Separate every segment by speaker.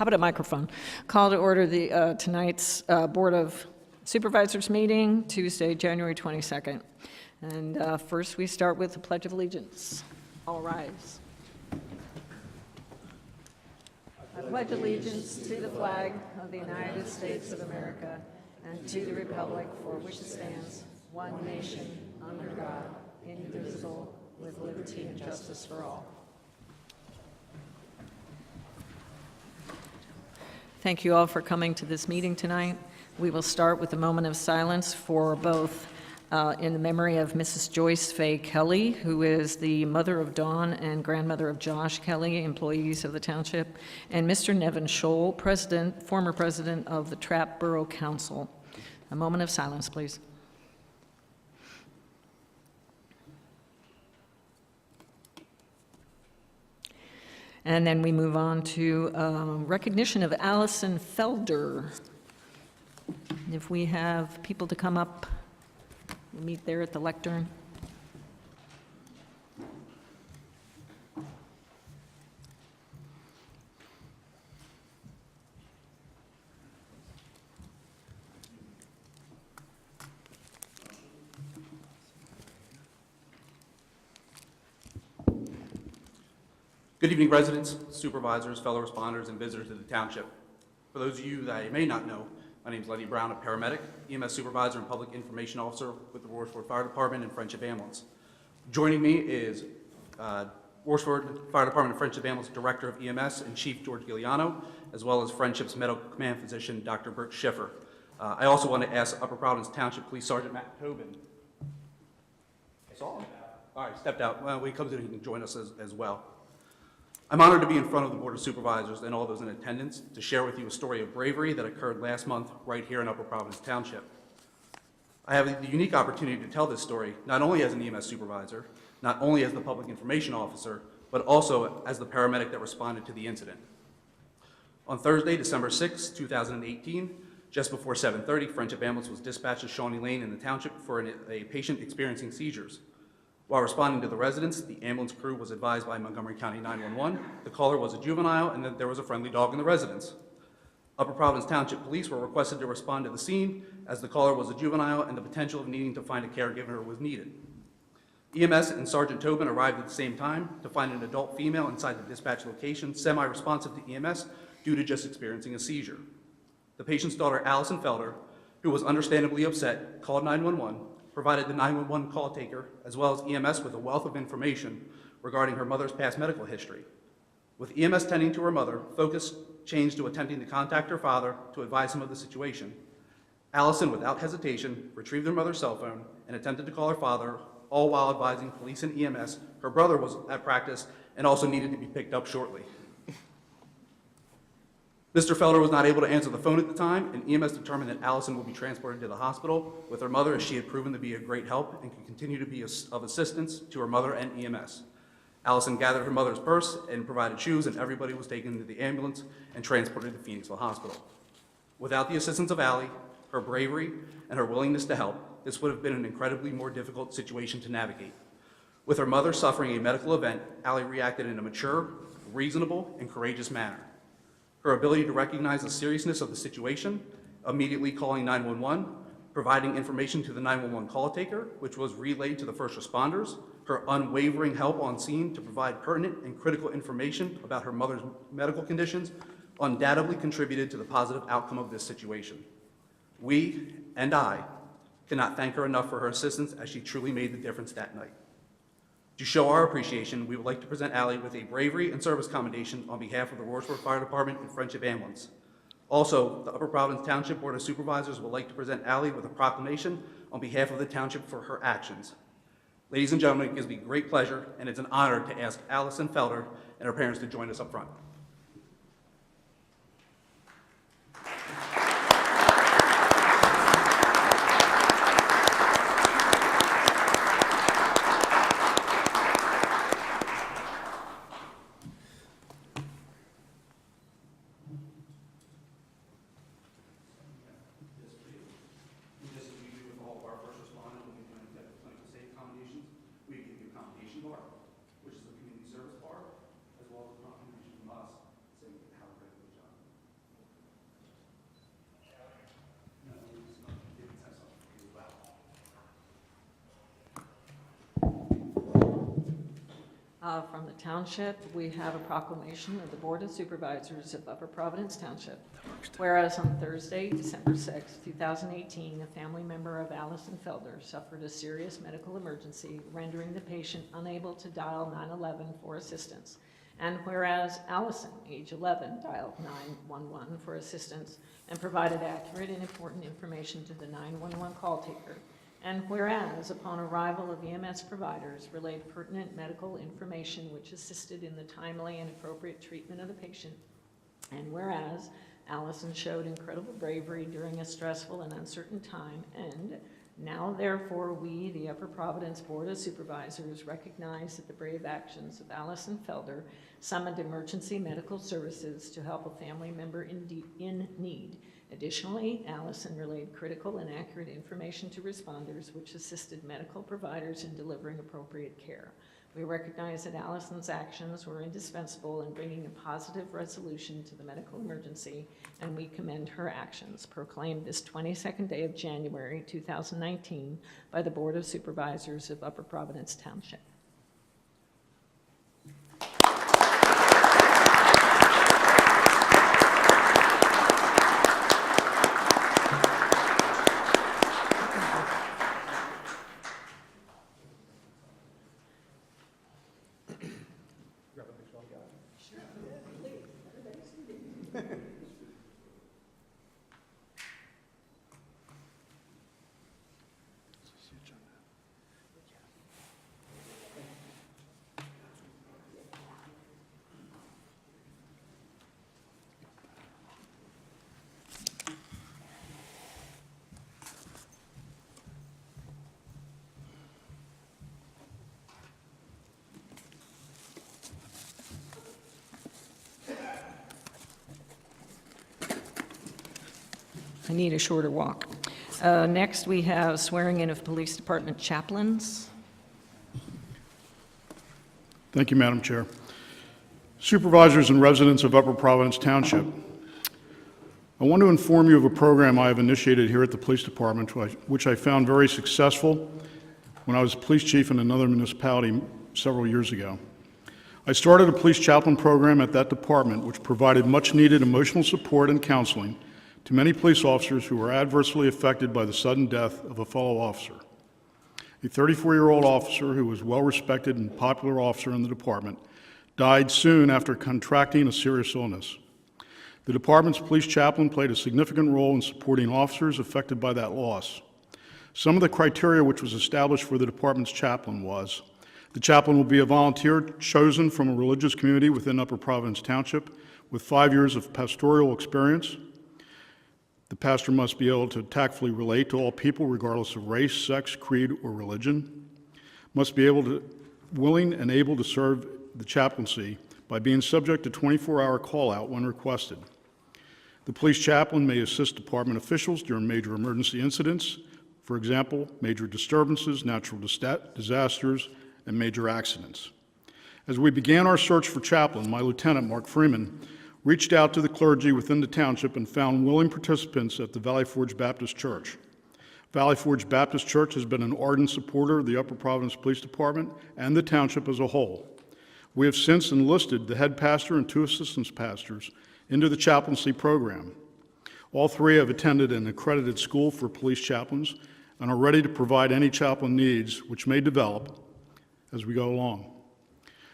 Speaker 1: How about a microphone? Call to order the tonight's Board of Supervisors meeting, Tuesday, January 22nd. And first we start with the Pledge of Allegiance. All rise. I pledge allegiance to the flag of the United States of America and to the republic for which it stands, one nation, under God, indivisible, with liberty and justice for all. Thank you all for coming to this meeting tonight. We will start with a moment of silence for both in the memory of Mrs. Joyce Faye Kelly, who is the mother of Dawn and grandmother of Josh Kelly, employees of the township, and Mr. Nevin Scholl, former president of the Trapp Borough Council. A moment of silence, please. And then we move on to recognition of Allison Felder. If we have people to come up, we'll meet there at the lectern.
Speaker 2: Good evening, residents, supervisors, fellow responders, and visitors to the township. For those of you that I may not know, my name is Lenny Brown, a paramedic, EMS supervisor, and public information officer with the Roarsford Fire Department and Friendship Ambulance. Joining me is Roarsford Fire Department and Friendship Ambulance Director of EMS and Chief George Giuliano, as well as Friendship's Medical Command Physician, Dr. Bert Schiffer. I also want to ask Upper Providence Township Police Sergeant Matt Tobin. I saw him. All right, stepped out. When he comes in, he can join us as well. I'm honored to be in front of the Board of Supervisors and all those in attendance to share with you a story of bravery that occurred last month right here in Upper Providence Township. I have the unique opportunity to tell this story not only as an EMS supervisor, not only as the public information officer, but also as the paramedic that responded to the incident. On Thursday, December 6, 2018, just before 7:30, Friendship Ambulance was dispatched to Shawnee Lane in the township for a patient experiencing seizures. While responding to the residents, the ambulance crew was advised by Montgomery County 911 the caller was a juvenile and that there was a friendly dog in the residence. Upper Providence Township Police were requested to respond to the scene as the caller was a juvenile and the potential of needing to find a caregiver was needed. EMS and Sergeant Tobin arrived at the same time to find an adult female inside the dispatch location, semi-responsive to EMS due to just experiencing a seizure. The patient's daughter, Allison Felder, who was understandably upset, called 911, provided the 911 call taker, as well as EMS, with a wealth of information regarding her mother's past medical history. With EMS tending to her mother, focus changed to attempting to contact her father to advise him of the situation. Allison, without hesitation, retrieved her mother's cell phone and attempted to call her father, all while advising police and EMS her brother was at practice and also needed to be picked up shortly. Mr. Felder was not able to answer the phone at the time, and EMS determined that Allison would be transported to the hospital with her mother, as she had proven to be a great help and could continue to be of assistance to her mother and EMS. Allison gathered her mother's purse and provided shoes, and everybody was taken to the ambulance and transported to Phoenixville Hospital. Without the assistance of Allie, her bravery, and her willingness to help, this would have been an incredibly more difficult situation to navigate. With her mother suffering a medical event, Allie reacted in a mature, reasonable, and courageous manner. Her ability to recognize the seriousness of the situation, immediately calling 911, providing information to the 911 call taker, which was relayed to the first responders, her unwavering help on scene to provide pertinent and critical information about her mother's medical conditions, undoubtedly contributed to the positive outcome of this situation. We, and I, cannot thank her enough for her assistance, as she truly made the difference that night. To show our appreciation, we would like to present Allie with a bravery and service commendation on behalf of the Roarsford Fire Department and Friendship Ambulance. Also, the Upper Providence Township Board of Supervisors would like to present Allie with a proclamation on behalf of the township for her actions. Ladies and gentlemen, it gives me great pleasure and it's an honor to ask Allison Felder and her parents to join us up front. Which is a community service bar, as well as a contribution from us.
Speaker 1: From the township, we have a proclamation of the Board of Supervisors of Upper Providence Township. Whereas on Thursday, December 6, 2018, a family member of Allison Felder suffered a serious medical emergency, rendering the patient unable to dial 911 for assistance. And whereas Allison, age 11, dialed 911 for assistance and provided accurate and important information to the 911 call taker. And whereas, upon arrival of EMS providers, relayed pertinent medical information which assisted in the timely and appropriate treatment of the patient. And whereas, Allison showed incredible bravery during a stressful and uncertain time. And now, therefore, we, the Upper Providence Board of Supervisors, recognize that the brave actions of Allison Felder summoned emergency medical services to help a family member in need. Additionally, Allison relayed critical and accurate information to responders, which assisted medical providers in delivering appropriate care. We recognize that Allison's actions were indispensable in bringing a positive resolution to the medical emergency, and we commend her actions, proclaimed this 22nd day of January 2019 by the Board of Supervisors of Upper Providence Township. I need a shorter walk. Next, we have swearing in of police department chaplains.
Speaker 3: Thank you, Madam Chair. Supervisors and residents of Upper Providence Township, I want to inform you of a program I have initiated here at the Police Department, which I found very successful when I was police chief in another municipality several years ago. I started a police chaplain program at that department, which provided much-needed emotional support and counseling to many police officers who were adversely affected by the sudden death of a fellow officer. A 34-year-old officer who was well-respected and popular officer in the department died soon after contracting a serious illness. The department's police chaplain played a significant role in supporting officers affected by that loss. Some of the criteria which was established for the department's chaplain was: the chaplain will be a volunteer chosen from a religious community within Upper Providence Township with 5 years of pastoral experience. The pastor must be able to tactfully relate to all people regardless of race, sex, creed, or religion. Must be willing and able to serve the chaplaincy by being subject to 24-hour call-out when requested. The police chaplain may assist department officials during major emergency incidents, for example, major disturbances, natural disasters, and major accidents. As we began our search for chaplain, my lieutenant, Mark Freeman, reached out to the clergy within the township and found willing participants at the Valley Forge Baptist Church. Valley Forge Baptist Church has been an ardent supporter of the Upper Providence Police Department and the township as a whole. We have since enlisted the head pastor and 2 assistant pastors into the chaplaincy program. All 3 have attended an accredited school for police chaplains and are ready to provide any chaplain needs which may develop as we go along.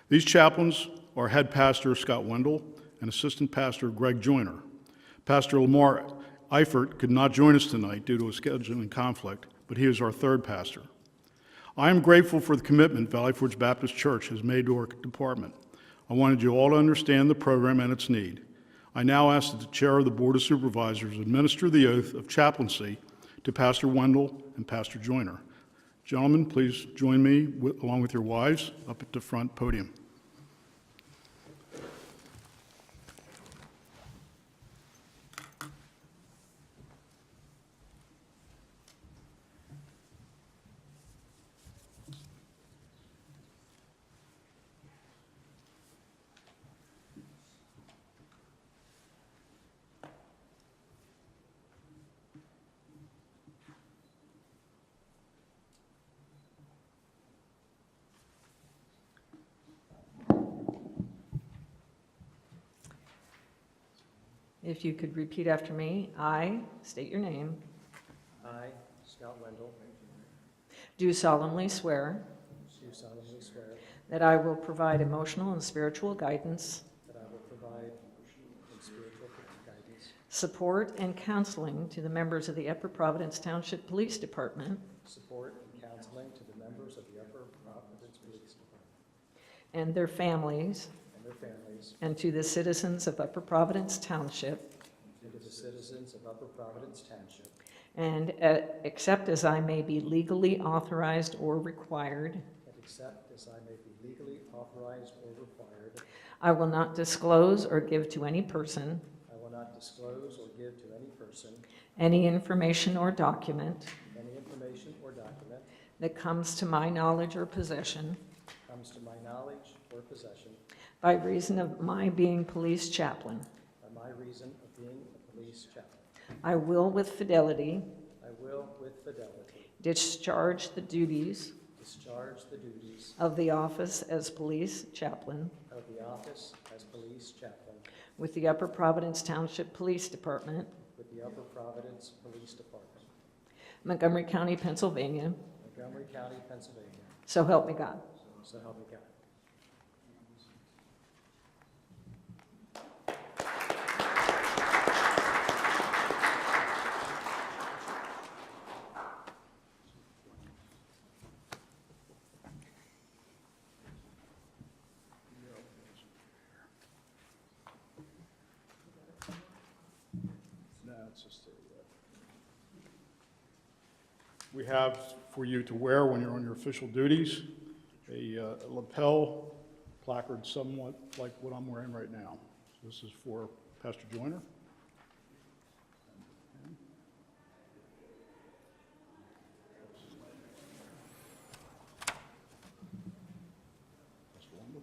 Speaker 3: These chaplains are head pastor Scott Wendell and assistant pastor Greg Joyner. Pastor Lamar Eifert could not join us tonight due to a scheduling conflict, but he is our 3rd pastor. I am grateful for the commitment Valley Forge Baptist Church has made to our department. I wanted you all to understand the program and its need. I now ask that the chair of the Board of Supervisors administer the oath of chaplaincy to Pastor Wendell and Pastor Joyner. Gentlemen, please join me, along with your wives, up at the front podium.
Speaker 1: If you could repeat after me, I state your name,
Speaker 4: I, Scott Wendell,
Speaker 1: do solemnly swear
Speaker 4: do solemnly swear
Speaker 1: that I will provide emotional and spiritual guidance,
Speaker 4: that I will provide emotional and spiritual guidance,
Speaker 1: support, and counseling to the members of the Upper Providence Township Police Department
Speaker 4: support, and counseling to the members of the Upper Providence Police Department
Speaker 1: and their families,
Speaker 4: and their families,
Speaker 1: and to the citizens of Upper Providence Township,
Speaker 4: and to the citizens of Upper Providence Township,
Speaker 1: and except as I may be legally authorized or required,
Speaker 4: and except as I may be legally authorized or required,
Speaker 1: I will not disclose or give to any person
Speaker 4: I will not disclose or give to any person
Speaker 1: any information or document
Speaker 4: any information or document
Speaker 1: that comes to my knowledge or possession
Speaker 4: comes to my knowledge or possession
Speaker 1: by reason of my being police chaplain.
Speaker 4: by my reason of being a police chaplain.
Speaker 1: I will with fidelity
Speaker 4: I will, with fidelity,
Speaker 1: discharge the duties
Speaker 4: discharge the duties
Speaker 1: of the office as police chaplain
Speaker 4: of the office as police chaplain
Speaker 1: with the Upper Providence Township Police Department,
Speaker 4: with the Upper Providence Police Department,
Speaker 1: Montgomery County, Pennsylvania.
Speaker 4: Montgomery County, Pennsylvania.
Speaker 1: So help me God.
Speaker 4: So help me God.
Speaker 3: No, it's just we have for you to wear when you're on your official duties, a lapel placard somewhat like what I'm wearing right now. So this is for Pastor Joyner. Pastor Wendell.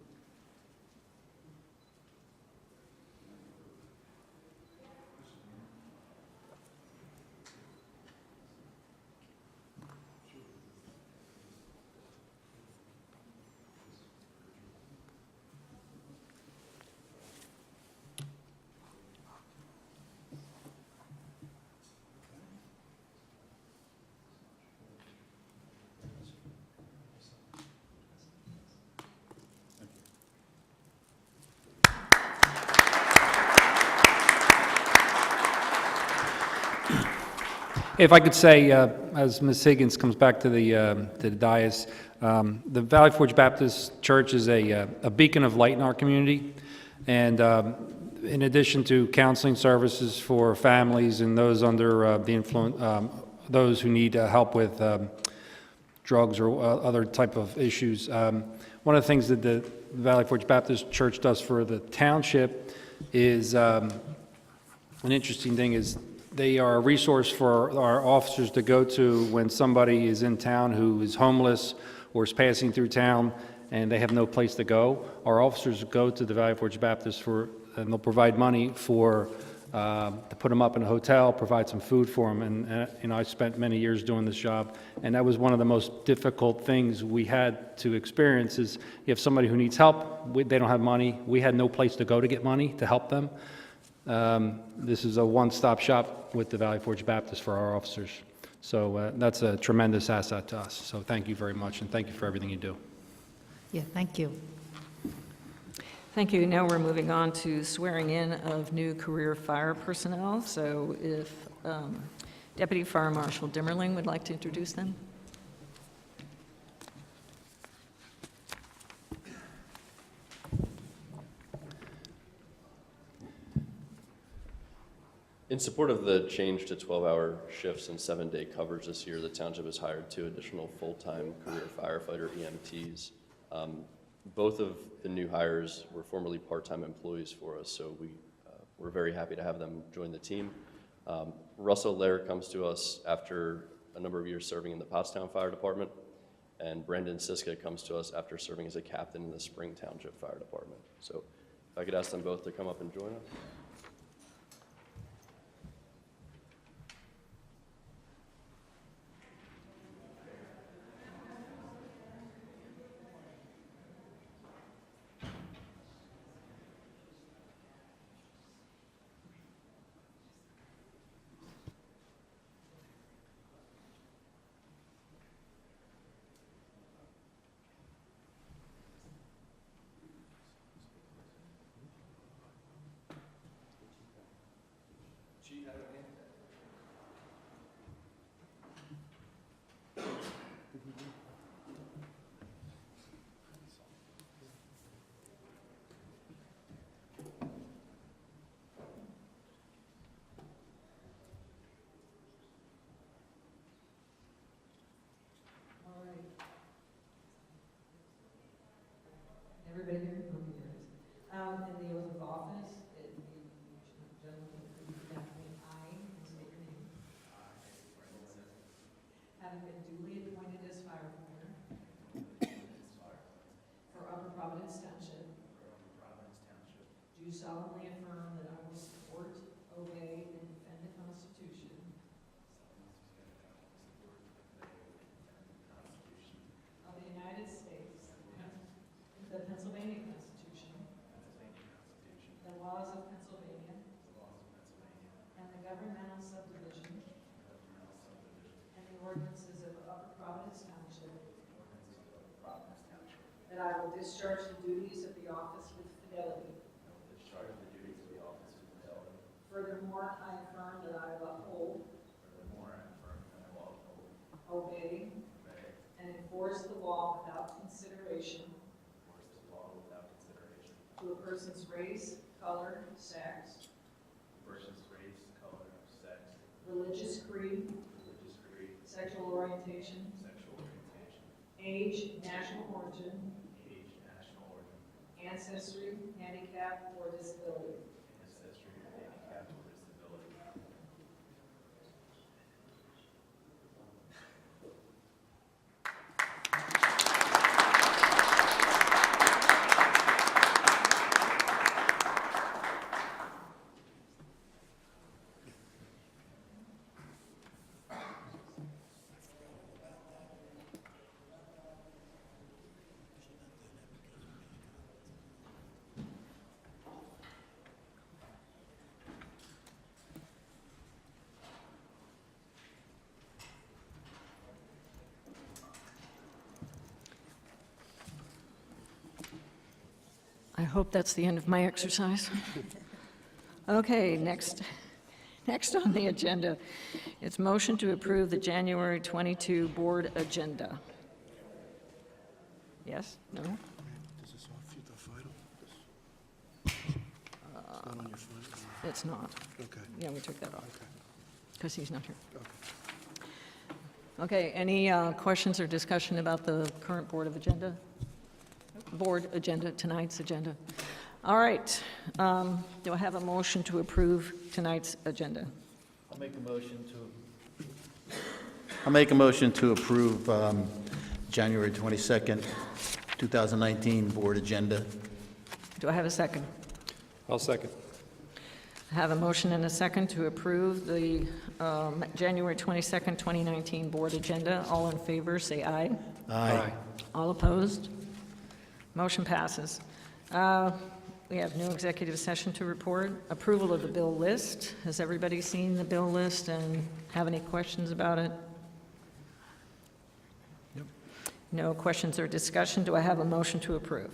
Speaker 5: If I could say, as Ms. Higgins comes back to the dais, the Valley Forge Baptist Church is a beacon of light in our community, and in addition to counseling services for families and those under the influence, those who need help with drugs or other type of issues, one of the things that the Valley Forge Baptist Church does for the township is an interesting thing is they are a resource for our officers to go to when somebody is in town who is homeless or is passing through town and they have no place to go. Our officers go to the Valley Forge Baptist and they'll provide money for to put them up in a hotel, provide some food for them. And I spent many years doing this job, and that was one of the most difficult things we had to experience. Is you have somebody who needs help, they don't have money. We had no place to go to get money to help them. This is a one-stop shop with the Valley Forge Baptist for our officers. So that's a tremendous asset to us. So thank you very much, and thank you for everything you do.
Speaker 6: Yeah, thank you.
Speaker 1: Thank you. Now we're moving on to swearing in of new career fire personnel. So if Deputy Fire Marshal Dimmerling would like to introduce them.
Speaker 7: In support of the change to 12-hour shifts and 7-day coverage this year, the township has hired 2 additional full-time career firefighter EMTs. Both of the new hires were formerly part-time employees for us, so we're very happy to have them join the team. Russell Lair comes to us after a number of years serving in the Pottstown Fire Department, and Brandon Siska comes to us after serving as a captain in the Spring Township Fire Department. So if I could ask them both to come up and join us.
Speaker 1: Everybody here? Okay, there it is. And the oath of office, the gentleman who repeat after me, I, and state your name. Having been duly appointed as firefighter for Upper Providence Township, do solemnly affirm that I will support, obey, and defend the Constitution of the United States, the Pennsylvania Constitution, the laws of Pennsylvania, and the governmental subdivision, and the ordinances of Upper Providence Township, that I will discharge the duties of the office with fidelity. Furthermore, I affirm that I will uphold, obey, and enforce the law without consideration to a person's race, color, sex, religious creed, sexual orientation, age, national origin, ancestry, handicap, or disability. I hope that's the end of my exercise. Okay, next on the agenda, it's motion to approve the January 22 board agenda. Yes? No?
Speaker 8: Does this all fit the final? It's not on your final?
Speaker 1: It's not.
Speaker 8: Okay,
Speaker 1: Yeah, we took that off
Speaker 8: okay,
Speaker 1: because he's not here.
Speaker 8: okay.
Speaker 1: Okay, any questions or discussion about the current board agenda, tonight's agenda? All right, do I have a motion to approve tonight's agenda?
Speaker 9: I'll make a motion to approve January 22nd, 2019 board agenda.
Speaker 1: Do I have a second?
Speaker 5: I'll second.
Speaker 1: I have a motion and a second to approve the January 22nd, 2019 board agenda. All in favor, say aye.
Speaker 9: Aye.
Speaker 1: All opposed? Motion passes. We have no executive session to report. Approval of the bill list. Has everybody seen the bill list and have any questions about it?
Speaker 9: Yep.
Speaker 1: No questions or discussion. Do I have a motion to approve?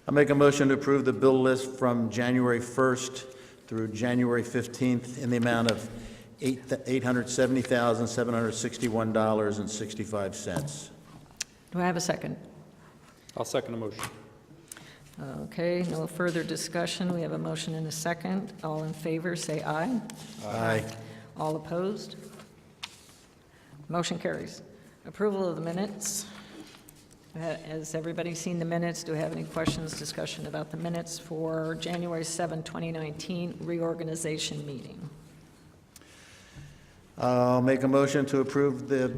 Speaker 9: I'll make a motion to approve the bill list from January 1st through January 15th in the amount of $870,761.65.
Speaker 1: Do I have a second?
Speaker 5: I'll second the motion.
Speaker 1: Okay, no further discussion. We have a motion and a second. All in favor, say aye.
Speaker 9: Aye.
Speaker 1: All opposed? Motion carries. Approval of the minutes. Has everybody seen the minutes? Do we have any questions, discussion about the minutes for January 7, 2019 reorganization meeting?
Speaker 9: I'll make a motion to approve the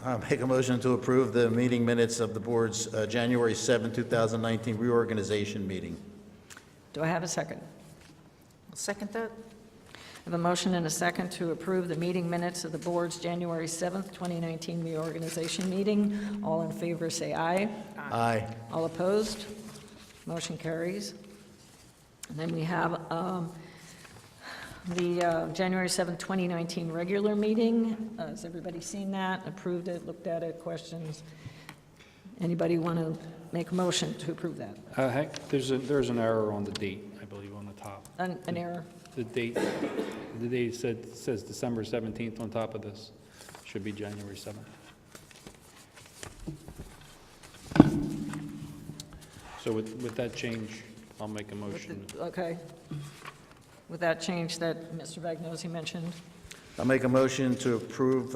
Speaker 9: I'll make a motion to approve the meeting minutes of the board's January 7, 2019 reorganization meeting.
Speaker 1: Do I have a second?
Speaker 6: I'll second that.
Speaker 1: I have a motion and a second to approve the meeting minutes of the board's January 7th, 2019 reorganization meeting. All in favor, say aye.
Speaker 9: Aye.
Speaker 1: All opposed? Motion carries. And then we have the January 7th, 2019 regular meeting. Has everybody seen that, approved it, looked at it, questions? Anybody want to make a motion to approve that?
Speaker 5: Hank, there's an error on the date, I believe, on the top.
Speaker 1: An error?
Speaker 5: The date says December 17th on top of this. Should be January 7th. So with that change, I'll make a motion.
Speaker 1: Okay. With that change that Mr. Vagnozzi mentioned,
Speaker 9: I'll make a motion to approve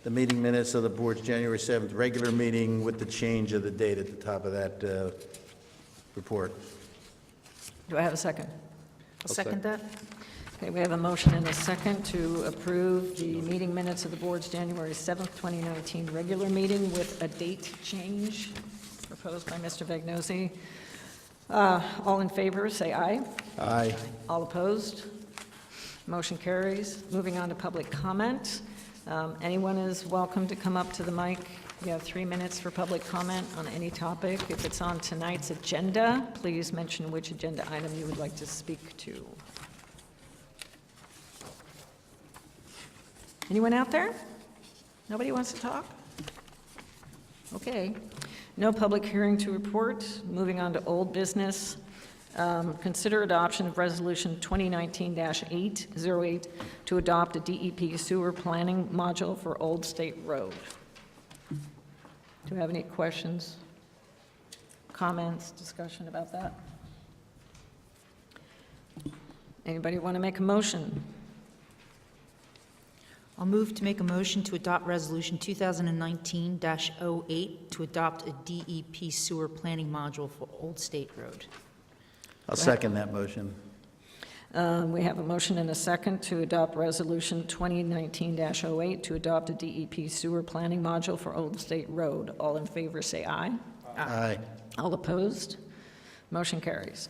Speaker 9: the meeting minutes of the board's January 7th regular meeting with the change of the date at the top of that report.
Speaker 1: Do I have a second?
Speaker 6: I'll second that.
Speaker 1: Okay, we have a motion and a second to approve the meeting minutes of the board's January 7th, 2019 regular meeting with a date change proposed by Mr. Vegnosi. All in favor, say aye.
Speaker 9: Aye.
Speaker 1: All opposed? Motion carries. Moving on to public comment. Anyone is welcome to come up to the mic. You have 3 minutes for public comment on any topic. If it's on tonight's agenda, please mention which agenda item you would like to speak to. Anyone out there? Nobody wants to talk? Okay. No public hearing to report. Moving on to old business. Consider adoption of Resolution 2019-808 to adopt a DEP sewer planning module for Old State Road. Do you have any questions, comments, discussion about that? Anybody want to make a motion?
Speaker 6: I'll move to make a motion to adopt Resolution 2019-08 to adopt a DEP sewer planning module for Old State Road.
Speaker 9: I'll second that motion.
Speaker 1: We have a motion and a second to adopt Resolution 2019-08 to adopt a DEP sewer planning module for Old State Road. All in favor, say aye.
Speaker 9: Aye.
Speaker 1: All opposed? Motion carries.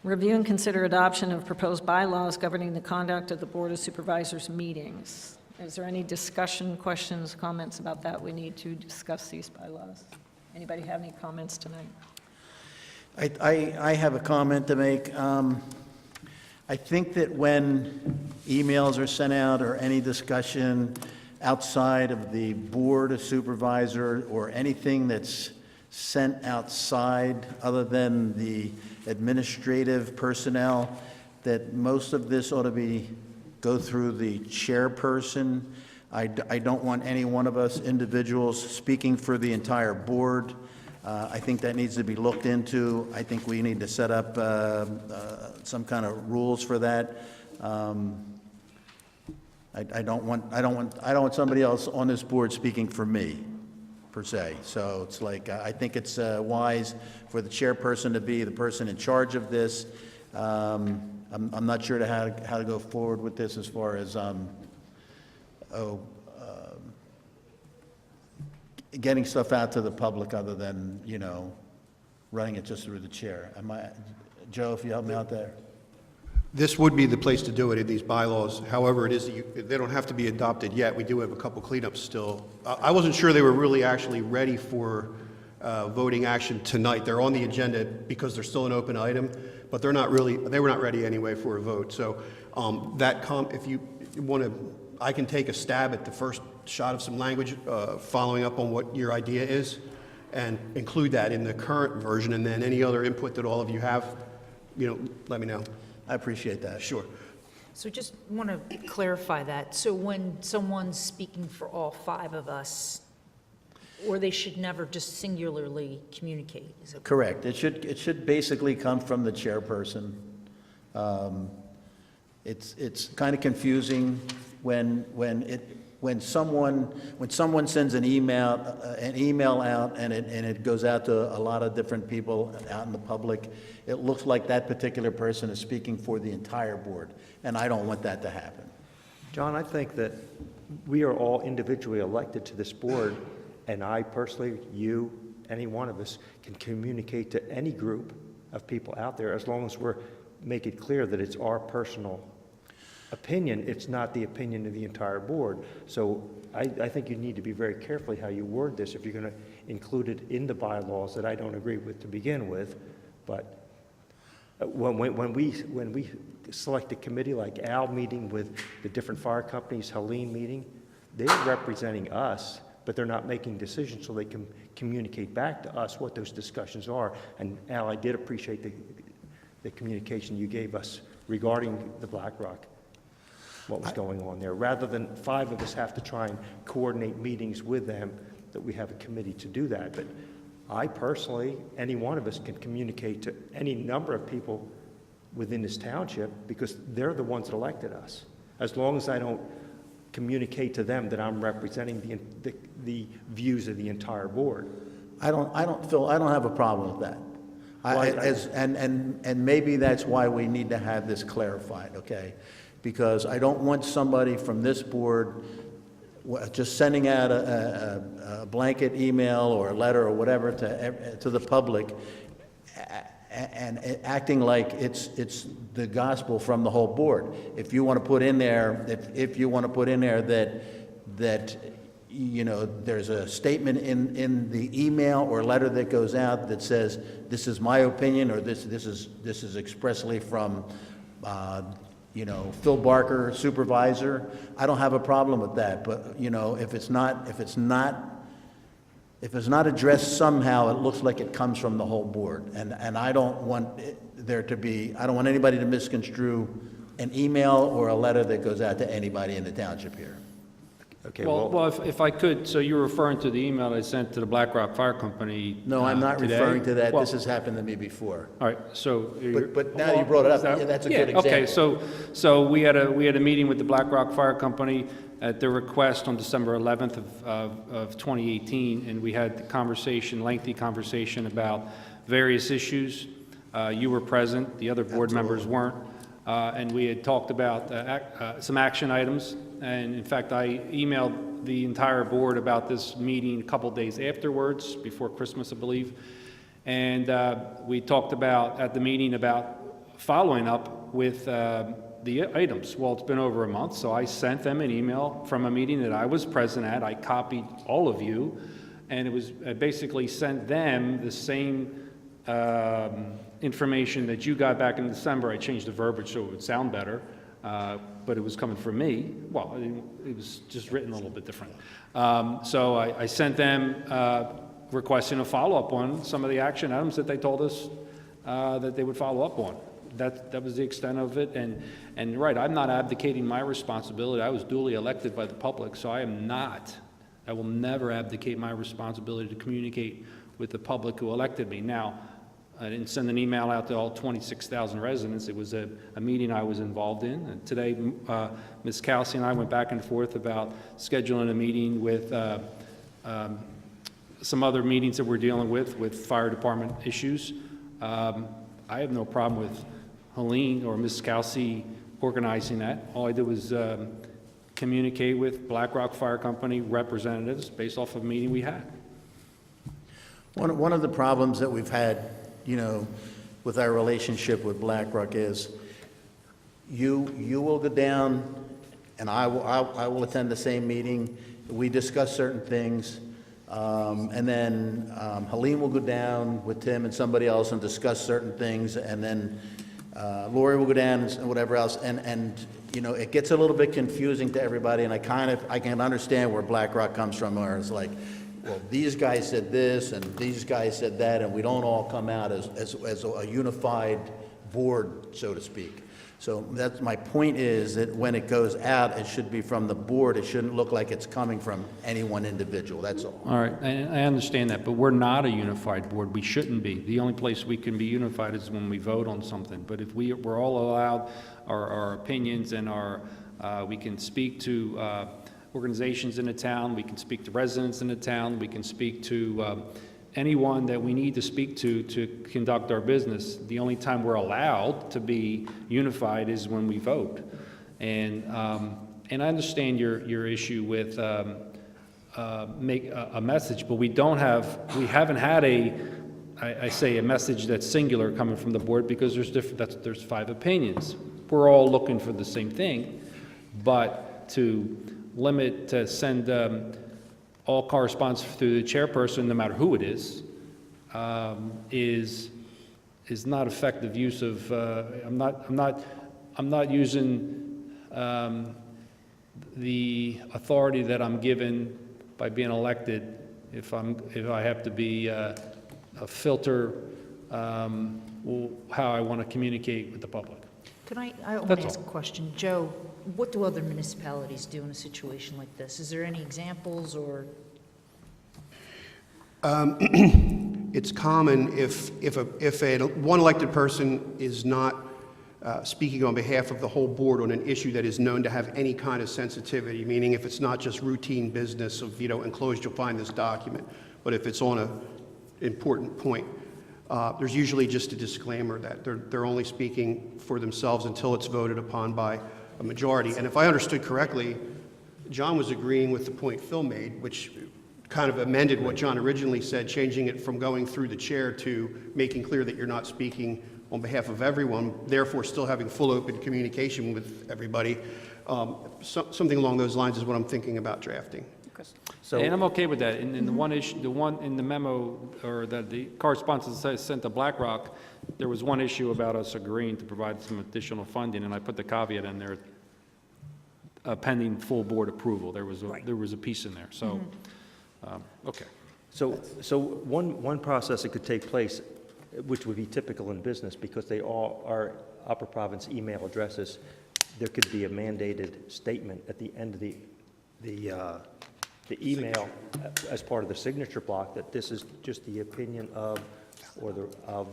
Speaker 1: Review and consider adoption of proposed bylaws governing the conduct of the Board of Supervisors meetings. Is there any discussion, questions, comments about that? We need to discuss these bylaws. Anybody have any comments tonight?
Speaker 9: I have a comment to make. I think that when emails are sent out or any discussion outside of the Board of Supervisor or anything that's sent outside other than the administrative personnel, that most of this ought to go through the chairperson. I don't want any one of us individuals speaking for the entire board. I think that needs to be looked into. I think we need to set up some kind of rules for that. I don't want somebody else on this board speaking for me, per se. So it's like, I think it's wise for the chairperson to be the person in charge of this. I'm not sure how to go forward with this as far as getting stuff out to the public other than, running it just through the chair. Joe, if you help me out there.
Speaker 8: This would be the place to do it in these bylaws. However, they don't have to be adopted yet. We do have a couple cleanups still. I wasn't sure they were really actually ready for voting action tonight. They're on the agenda because they're still an open item, but they were not ready anyway for a vote. So if you want to, I can take a stab at the first shot of some language following up on what your idea is and include that in the current version, and then any other input that all of you have, let me know.
Speaker 9: I appreciate that.
Speaker 8: Sure.
Speaker 6: So just want to clarify that. So when someone's speaking for all 5 of us, or they should never just singularly communicate? Is it
Speaker 9: Correct. It should basically come from the chairperson. It's kind of confusing when someone sends an email out and it goes out to a lot of different people out in the public. It looks like that particular person is speaking for the entire board, and I don't want that to happen.
Speaker 4: John, I think that we are all individually elected to this board, and I personally, you, any one of us, can communicate to any group of people out there as long as make it clear that it's our personal opinion. It's not the opinion of the entire board. So I think you need to be very careful how you word this if you're going to include it in the bylaws that I don't agree with to begin with. But when we select a committee like Al meeting with the different fire companies, Helene meeting, they're representing us, but they're not making decisions so they can communicate back to us what those discussions are. And Al, I did appreciate the communication you gave us regarding the Black Rock, what was going on there. Rather than 5 of us have to try and coordinate meetings with them, that we have a committee to do that. But I personally, any one of us can communicate to any number of people within this township because they're the ones that elected us. As long as I don't communicate to them that I'm representing the views of the entire board.
Speaker 9: I don't have a problem with that. And maybe that's why we need to have this clarified, okay? Because I don't want somebody from this board just sending out a blanket email or a letter or whatever to the public and acting like it's the gospel from the whole board. If you want to put in there, if you want to put in there that you know, there's a statement in the email or letter that goes out that says, this is my opinion, or this is expressly from, you know, Phil Barker, supervisor, I don't have a problem with that. But, you know, if it's not addressed somehow, it looks like it comes from the whole board. And I don't want I don't want anybody to misconstrue an email or a letter that goes out to anybody in the township here.
Speaker 4: Okay,
Speaker 5: Well, if I could, so you're referring to the email I sent to the Black Rock Fire Company
Speaker 9: No, I'm not
Speaker 5: today?
Speaker 9: referring to that.
Speaker 5: Well,
Speaker 9: This has happened to me before.
Speaker 5: all right, so.
Speaker 9: But now you brought it up, yeah, that's a good
Speaker 5: Okay,
Speaker 9: example.
Speaker 5: so we had a meeting with the Black Rock Fire Company at their request on December 11th of 2018, and we had the conversation, lengthy conversation about various issues. You were present, the other board members weren't, and we had talked about some action items. And in fact, I emailed the entire board about this meeting a couple days afterwards, before Christmas, I believe. And we talked about, at the meeting, about following up with the items. Well, it's been over a month, so I sent them an email from a meeting that I was present at. I copied all of you, and it was I basically sent them the same information that you got back in December. I changed the verbiage so it would sound better. But it was coming from me. Well, it was just written a little bit different. So I sent them requesting a follow-up on some of the action items that they told us that they would follow up on. That was the extent of it. And right, I'm not abdicating my responsibility. I was duly elected by the public, so I will never abdicate my responsibility to communicate with the public who elected me. Now, I didn't send an email out to all 26,000 residents. It was a meeting I was involved in. And today, Ms. Kelsey and I went back and forth about scheduling a meeting with some other meetings that we're dealing with fire department issues. I have no problem with Helene or Ms. Kelsey organizing that. All I did was communicate with Black Rock Fire Company representatives based off of a meeting we had.
Speaker 9: One of the problems that we've had, you know, with our relationship with Black Rock is you will go down and I will attend the same meeting. We discuss certain things. And then Helene will go down with Tim and somebody else and discuss certain things. And then Lori will go down and whatever else. And you know, it gets a little bit confusing to everybody. And I can understand where Black Rock comes from, where it's like, well, these guys said this, and these guys said that, and we don't all come out as a unified board, so to speak. So that's my point, is that when it goes out, it should be from the board. It shouldn't look like it's coming from any one individual, that's all.
Speaker 5: All right, I understand that, but we're not a unified board. We shouldn't be. The only place we can be unified is when we vote on something. But if we're all allowed our opinions and we can speak to organizations in the town, we can speak to residents in the town, we can speak to anyone that we need to speak to conduct our business. The only time we're allowed to be unified is when we vote. And I understand your issue with make a message, but we haven't had I say a message that's singular coming from the board, because there's 5 opinions. We're all looking for the same thing, but to send all correspondence through the chairperson, no matter who it is not effective use of. I'm not using the authority that I'm given by being elected if I have to be a filter how I want to communicate with the public.
Speaker 6: I want
Speaker 5: That's
Speaker 6: to ask a
Speaker 5: all.
Speaker 6: question. Joe, what do other municipalities do in a situation like this? Is there any examples or?
Speaker 8: It's common if one elected person is not speaking on behalf of the whole board on an issue that is known to have any kind of sensitivity, meaning if it's not just routine business of, enclosed, you'll find this document, but if it's on an important point, there's usually just a disclaimer that they're only speaking for themselves until it's voted upon by a majority. And if I understood correctly, John was agreeing with the point Phil made, which kind of amended what John originally said, changing it from going through the chair to making clear that you're not speaking on behalf of everyone, therefore still having full open communication with everybody. Something along those lines is what I'm thinking about drafting.
Speaker 5: And I'm okay with that. In the one issue, the one in the memo, or the correspondence that sent to BlackRock, there was one issue about us agreeing to provide some additional funding, and I put the caveat in there, pending full board approval. There was a piece in there, so, okay.
Speaker 4: So one process that could take place, which would be typical in business, because they all are Upper Province email addresses, there could be a mandated statement at the end of the email as part of the signature block that this is just the opinion of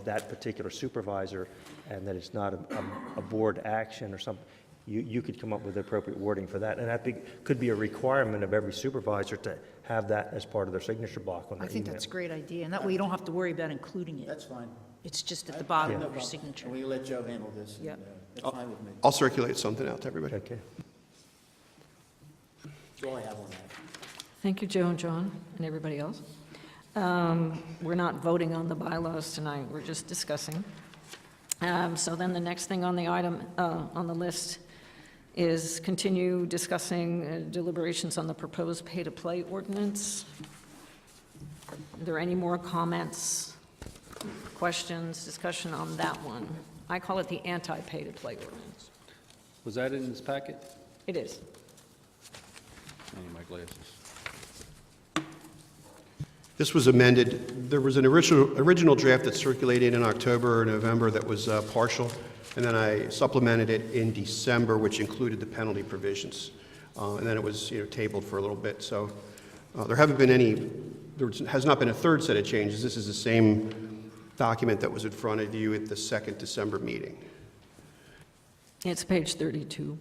Speaker 4: that particular supervisor, and that it's not a board action or something. You could come up with the appropriate wording for that, and that could be a requirement of every supervisor to have that as part of their signature block on their
Speaker 6: I think
Speaker 4: email.
Speaker 6: that's a great idea, and that way you don't have to worry about including it.
Speaker 9: That's fine.
Speaker 6: It's just at the bottom
Speaker 9: No
Speaker 6: of your
Speaker 9: problem.
Speaker 6: signature.
Speaker 9: We let Joe handle this.
Speaker 6: Yep.
Speaker 9: And, That's fine with me.
Speaker 8: I'll circulate something out to everybody.
Speaker 4: Okay.
Speaker 9: That's all I have on that.
Speaker 1: Thank you, Joe and John, and everybody else. We're not voting on the bylaws tonight, we're just discussing. So then the next thing on the item, on the list, is continue discussing deliberations on the proposed pay-to-play ordinance. Are there any more comments, questions, discussion on that one? I call it the anti-pay-to-play ordinance.
Speaker 5: Was that in this packet?
Speaker 1: It is.
Speaker 5: I need my glasses.
Speaker 8: This was amended. There was an original draft that circulated in October or November that was partial, and then I supplemented it in December, which included the penalty provisions. And then it was, tabled for a little bit. So there has not been a third set of changes. This is the same document that was in front of you at the second December meeting.
Speaker 1: It's page 32.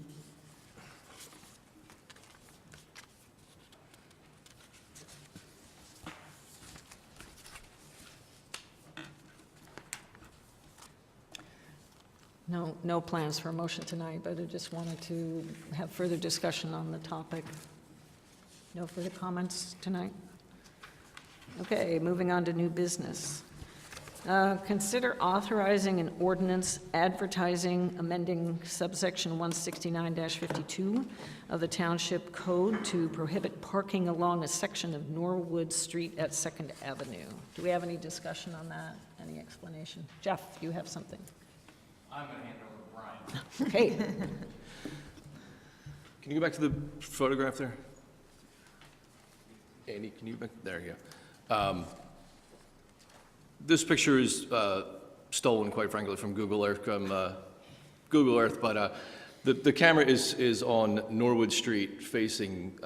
Speaker 1: No plans for a motion tonight, but I just wanted to have further discussion on the topic. No further comments tonight? Okay, moving on to new business. Consider authorizing an ordinance advertising, amending subsection 169-52 of the Township Code to prohibit parking along a section of Norwood Street at Second Avenue. Do we have any discussion on that? Any explanation? Jeff, you have something?
Speaker 10: I'm going to hand it over to Brian.
Speaker 1: Okay.
Speaker 10: Can you go back to the photograph there? Andy, can you back? There you go. This picture is stolen, quite frankly, from Google Earth. But the camera is on Norwood Street, facing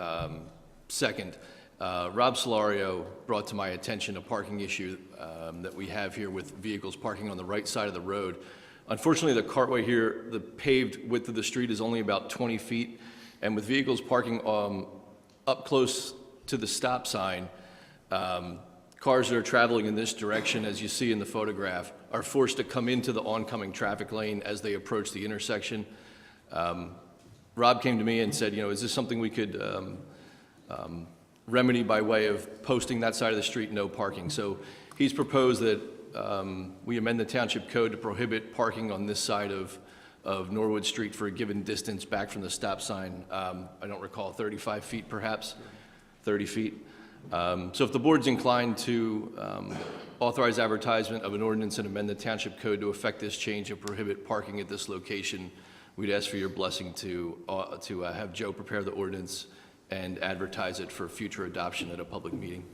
Speaker 10: Second. Rob Solario brought to my attention a parking issue that we have here with vehicles parking on the right side of the road. Unfortunately, the cartway here, the paved width of the street is only about 20 feet, and with vehicles parking up close to the stop sign, cars that are traveling in this direction, as you see in the photograph, are forced to come into the oncoming traffic lane as they approach the intersection. Rob came to me and said, is this something we could remedy by way of posting that side of the street, no parking? So he's proposed that we amend the Township Code to prohibit parking on this side of Norwood Street for a given distance back from the stop sign. I don't recall, 35 feet perhaps, 30 feet. So if the board's inclined to authorize advertisement of an ordinance and amend the Township Code to effect this change and prohibit parking at this location, we'd ask for your blessing to have Joe prepare the ordinance and advertise it for future adoption at a public meeting.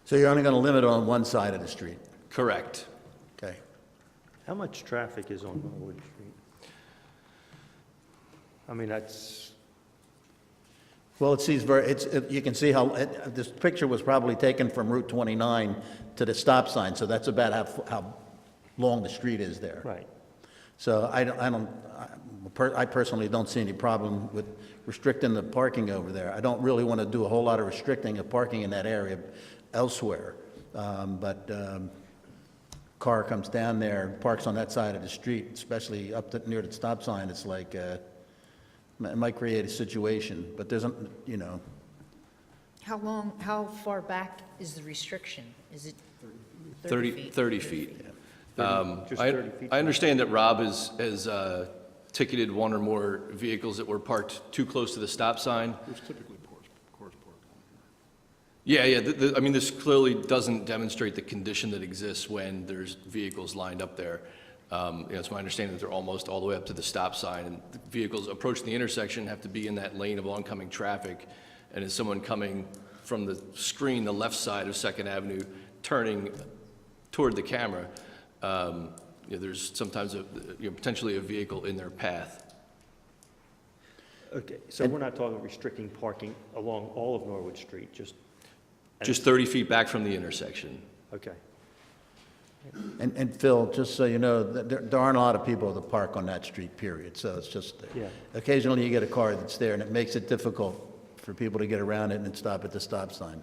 Speaker 9: So you're only going to limit it on one side of the street?
Speaker 10: Correct.
Speaker 9: Okay.
Speaker 4: How much traffic is on Norwood Street? I mean, that's,
Speaker 9: Well, it sees you can see how, this picture was probably taken from Route 29 to the stop sign, so that's about how long the street is there.
Speaker 4: Right.
Speaker 9: So I personally don't see any problem with restricting the parking over there. I don't really want to do a whole lot of restricting of parking in that area elsewhere. But car comes down there, parks on that side of the street, especially near the stop sign, it's like, it might create a situation, but there's,
Speaker 6: How far back is the restriction? Is it 30 feet?
Speaker 10: 30 feet.
Speaker 4: Just 30 feet.
Speaker 10: I understand that Rob has ticketed one or more vehicles that were parked too close to the stop sign.
Speaker 3: There's typically cars parked.
Speaker 10: Yeah, I mean, this clearly doesn't demonstrate the condition that exists when there's vehicles lined up there. It's my understanding that they're almost all the way up to the stop sign, and the vehicles approaching the intersection have to be in that lane of oncoming traffic. And as someone coming from the screen, the left side of Second Avenue, turning toward the camera, there's sometimes potentially a vehicle in their path.
Speaker 4: Okay, so we're not talking restricting parking along all of Norwood Street, just,
Speaker 10: Just 30 feet back from the intersection.
Speaker 4: okay.
Speaker 9: and Phil, just so you know, there aren't a lot of people that park on that street, period. So it's just,
Speaker 4: Yeah.
Speaker 9: occasionally you get a car that's there, and it makes it difficult for people to get around it and stop at the stop sign.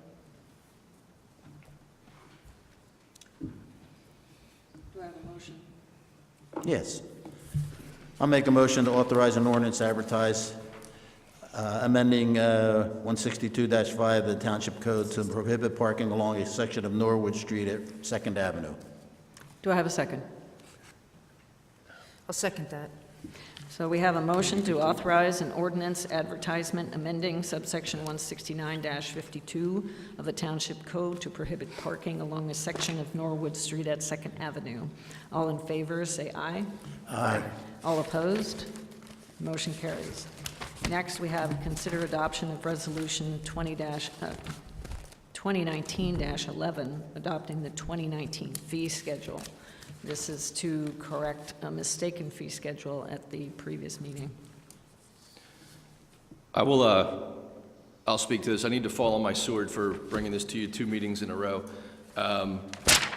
Speaker 1: Do I have a motion?
Speaker 9: Yes. I'll make a motion to authorize an ordinance to advertise, amending 162-5 of the Township Code to prohibit parking along a section of Norwood Street at Second Avenue.
Speaker 1: Do I have a second?
Speaker 6: I'll second that.
Speaker 1: So we have a motion to authorize an ordinance advertisement amending subsection 169-52 of the Township Code to prohibit parking along a section of Norwood Street at Second Avenue. All in favor, say aye.
Speaker 9: Aye.
Speaker 1: All opposed? Motion carries. Next, we have consider adoption of Resolution 2019-11, adopting the 2019 fee schedule. This is to correct a mistaken fee schedule at the previous meeting.
Speaker 10: I'll speak to this. I need to fall on my sword for bringing this to you 2 meetings in a row.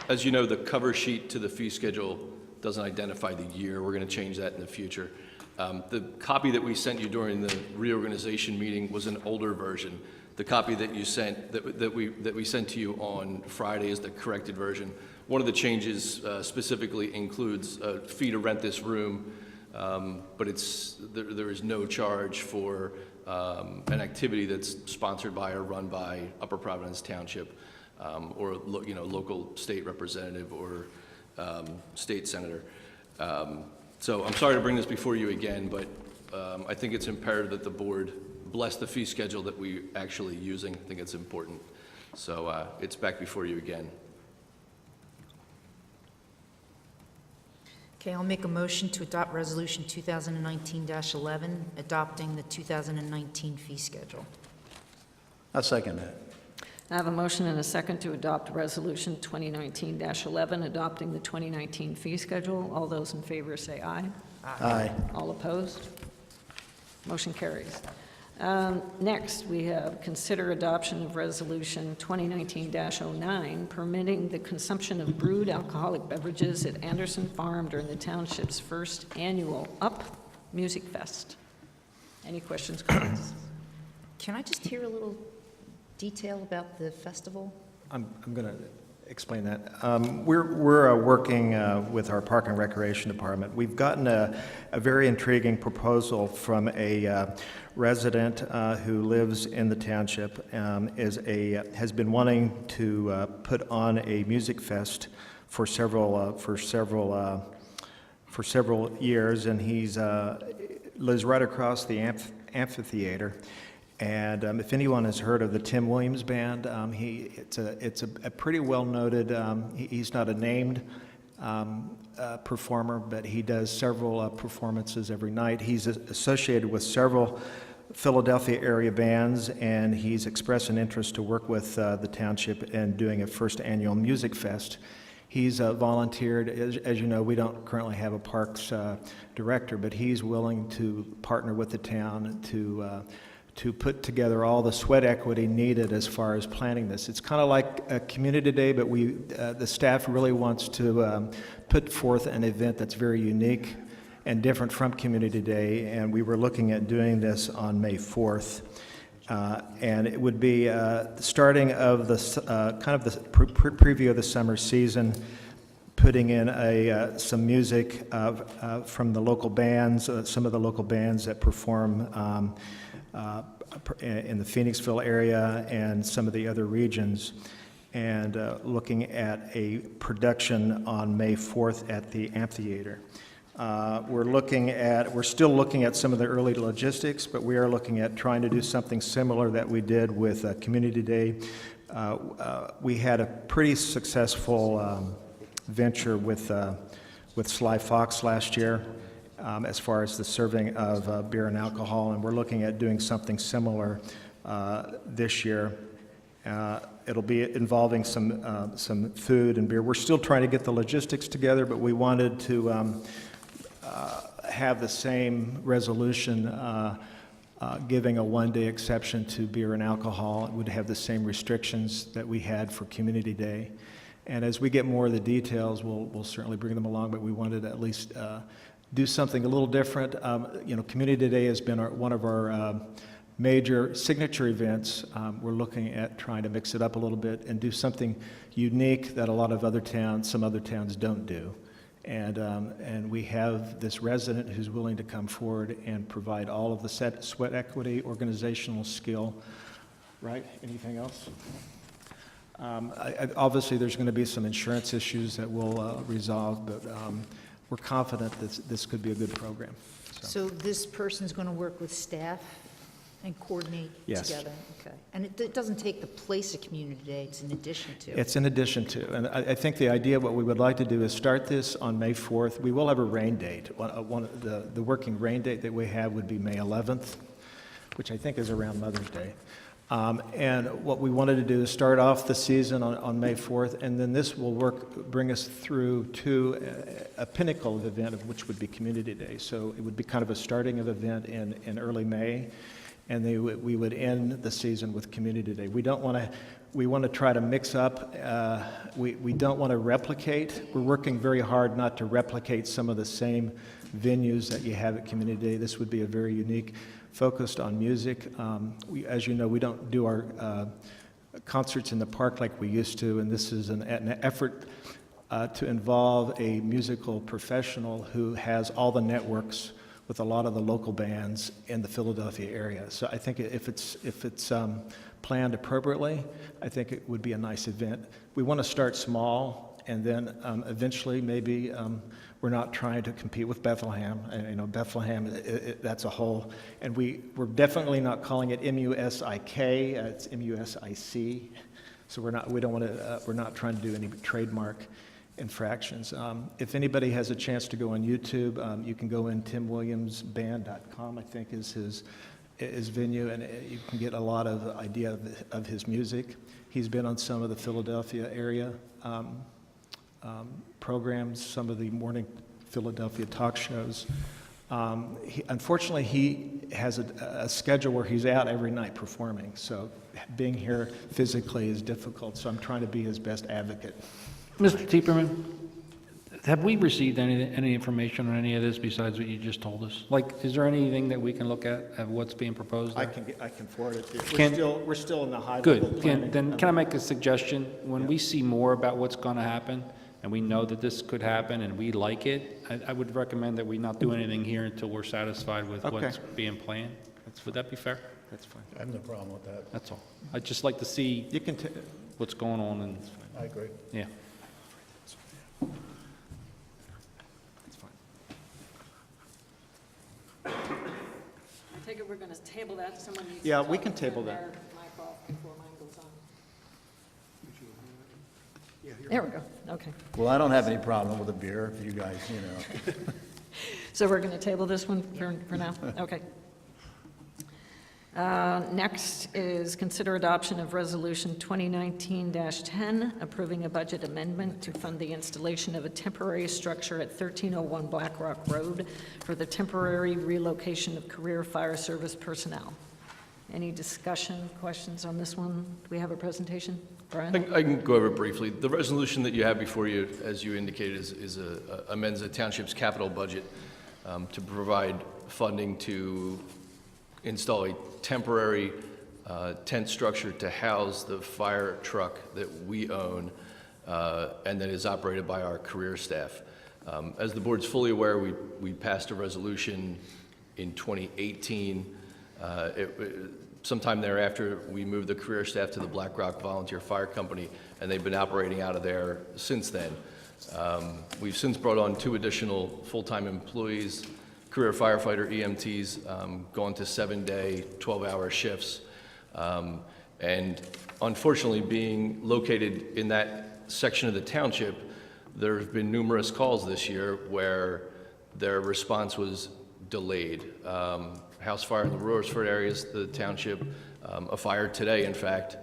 Speaker 10: As you know, the cover sheet to the fee schedule doesn't identify the year. We're going to change that in the future. The copy that we sent you during the reorganization meeting was an older version. The copy that you sent, that we sent to you on Friday is the corrected version. One of the changes specifically includes a fee to rent this room, but there is no charge for an activity that's sponsored by or run by Upper Providence Township, or local state representative or state senator. So I'm sorry to bring this before you again, but I think it's imperative that the board bless the fee schedule that we're actually using. I think it's important. So it's back before you again.
Speaker 6: Okay, I'll make a motion to adopt Resolution 2019-11, adopting the 2019 fee schedule.
Speaker 9: I'll second that.
Speaker 1: I have a motion and a second to adopt Resolution 2019-11, adopting the 2019 fee schedule. All those in favor say aye.
Speaker 9: Aye.
Speaker 1: All opposed? Motion carries. Next, we have consider adoption of Resolution 2019-09, permitting the consumption of brewed alcoholic beverages at Anderson Farm during the township's first annual UP Music Fest. Any questions, comments?
Speaker 6: Can I just hear a little detail about the festival?
Speaker 11: I'm going to explain that. We're working with our Park and Recreation Department. We've gotten a very intriguing proposal from a resident who lives in the township, has been wanting to put on a music fest for several years, and he lives right across the amphitheater. And if anyone has heard of the Tim Williams Band, it's a pretty well-noted, he's not a named performer, but he does several performances every night. He's associated with several Philadelphia area bands, and he's expressed an interest to work with the township in doing a first annual music fest. He's volunteered, as you know, we don't currently have a parks director, but he's willing to partner with the town to put together all the sweat equity needed as far as planning this. It's kind of like a community day, but the staff really wants to put forth an event that's very unique and different from Community Day, and we were looking at doing this on May 4th. And it would be the starting of the kind of the preview of the summer season, putting in some music from the local bands, some of the local bands that perform in the Phoenixville area and some of the other regions, and looking at a production on May 4th at the amphitheater. We're still looking at some of the early logistics, but we are looking at trying to do something similar that we did with Community Day. We had a pretty successful venture with Sly Fox last year as far as the serving of beer and alcohol, and we're looking at doing something similar this year. It'll be involving some food and beer. We're still trying to get the logistics together, but we wanted to have the same resolution giving a one-day exception to beer and alcohol. It would have the same restrictions that we had for Community Day. And as we get more of the details, we'll certainly bring them along, but we wanted to at least do something a little different. Community Day has been one of our major signature events. We're looking at trying to mix it up a little bit and do something unique that a lot of some other towns don't do. And we have this resident who's willing to come forward and provide all of the sweat equity, organizational skill. Right? Anything else? Obviously, there's going to be some insurance issues that we'll resolve, but we're confident that this could be a good program.
Speaker 6: So this person's going to work with staff and coordinate
Speaker 11: Yes.
Speaker 6: together? Okay. And it doesn't take the place of Community Day, it's in addition to?
Speaker 11: It's in addition to, and I think the idea, what we would like to do is start this on May 4th. We will have a rain date. The working rain date that we have would be May 11th, which I think is around Mother's Day. And what we wanted to do is start off the season on May 4th, and then this will bring us through to a pinnacle of event, of which would be Community Day. So it would be kind of a starting of event in early May, and we would end the season with Community Day. We want to try to mix up. We don't want to replicate. We're working very hard not to replicate some of the same venues that you have at Community Day. This would be a very unique, focused on music. As you know, we don't do our concerts in the park like we used to, and this is an effort to involve a musical professional who has all the networks with a lot of the local bands in the Philadelphia area. So I think if it's planned appropriately, I think it would be a nice event. We want to start small, and then eventually maybe we're not trying to compete with Bethlehem. Bethlehem, that's a whole, and we're definitely not calling it M-U-S-I-K. It's M-U-S-I-C. So we're not trying to do any trademark infractions. If anybody has a chance to go on YouTube, you can go in timwilliamsband.com, I think is his venue, and you can get a lot of idea of his music. He's been on some of the Philadelphia area programs, some of the morning Philadelphia talk shows. Unfortunately, he has a schedule where he's out every night performing, so being here physically is difficult, so I'm trying to be his best advocate.
Speaker 5: Mr. Tieperman, have we received any information on any of this besides what you just told us? Like, is there anything that we can look at of what's being proposed there?
Speaker 11: I can forward it to you. We're still in the high level
Speaker 5: Good.
Speaker 11: planning.
Speaker 5: Then can I make a suggestion? When we see more about what's going to happen, and we know that this could happen, and we like it, I would recommend that we not do anything here until we're satisfied with
Speaker 11: Okay.
Speaker 5: what's being planned. Would that be fair?
Speaker 11: That's fine.
Speaker 9: I have no problem with that.
Speaker 5: That's all. I'd just like to see
Speaker 11: You can,
Speaker 5: what's going on, and,
Speaker 9: I agree.
Speaker 5: yeah.
Speaker 1: I take it we're going to table that, someone needs to
Speaker 11: Yeah, we
Speaker 1: talk
Speaker 11: can
Speaker 1: and
Speaker 11: table
Speaker 1: turn
Speaker 11: that.
Speaker 1: their mic off before mine goes on. There we go, okay.
Speaker 9: Well, I don't have any problem with a beer if you guys,
Speaker 1: So we're going to table this one for now? Okay. Next is consider adoption of Resolution 2019-10, approving a budget amendment to fund the installation of a temporary structure at 1301 Black Rock Road for the temporary relocation of career fire service personnel. Any discussion, questions on this one? Do we have a presentation? Brian?
Speaker 10: I can go over it briefly. The resolution that you have before you, as you indicated, amends the township's capital budget to provide funding to install a temporary tent structure to house the fire truck that we own and that is operated by our career staff. As the board's fully aware, we passed a resolution in 2018. Sometime thereafter, we moved the career staff to the Black Rock Volunteer Fire Company, and they've been operating out of there since then. We've since brought on 2 additional full-time employees, career firefighter EMTs, going to 7-day, 12-hour shifts. And unfortunately, being located in that section of the township, there have been numerous calls this year where their response was delayed. House fire in the Roarsford areas, the township, a fire today, in fact,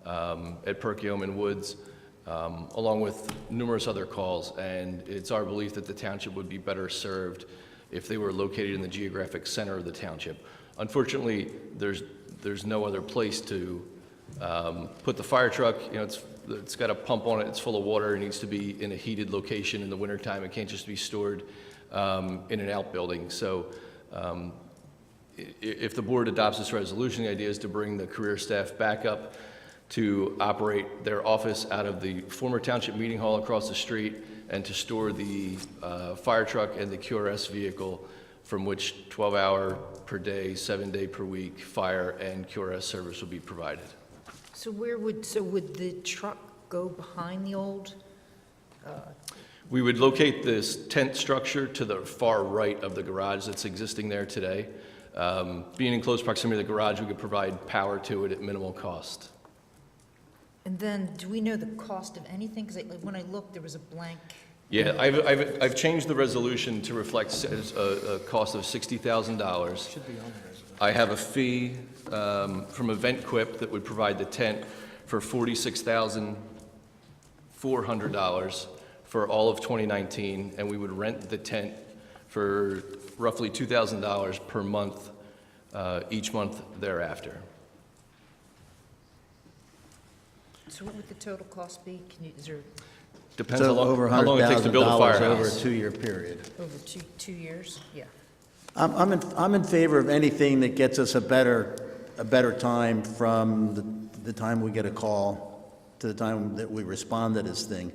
Speaker 10: at Perkiomen Woods, along with numerous other calls. And it's our belief that the township would be better served if they were located in the geographic center of the township. Unfortunately, there's no other place to put the fire truck. You know, it's got a pump on it, it's full of water, it needs to be in a heated location in the wintertime. It can't just be stored in an outbuilding. So if the board adopts this resolution, the idea is to bring the career staff back up to operate their office out of the former township meeting hall across the street and to store the fire truck and the QRS vehicle from which 12-hour per day, 7-day per week fire and QRS service will be provided.
Speaker 6: So would the truck go behind the old?
Speaker 10: We would locate this tent structure to the far right of the garage that's existing there today. Being in close proximity to the garage, we could provide power to it at minimal cost.
Speaker 6: And then, do we know the cost of anything? Because when I looked, there was a blank.
Speaker 10: Yeah, I've changed the resolution to reflect a cost of $60,000. I have a fee from EventQuip that would provide the tent for $46,400 for all of 2019, and we would rent the tent for roughly $2,000 per month each month thereafter.
Speaker 6: So what would the total cost be? Is there
Speaker 10: Depends how
Speaker 9: So over
Speaker 10: long it takes to build a
Speaker 9: $100,000 over a
Speaker 10: firehouse.
Speaker 9: 2-year period.
Speaker 6: over two years? Yeah.
Speaker 9: I'm in favor of anything that gets us a better time from the time we get a call to the time that we respond to this thing.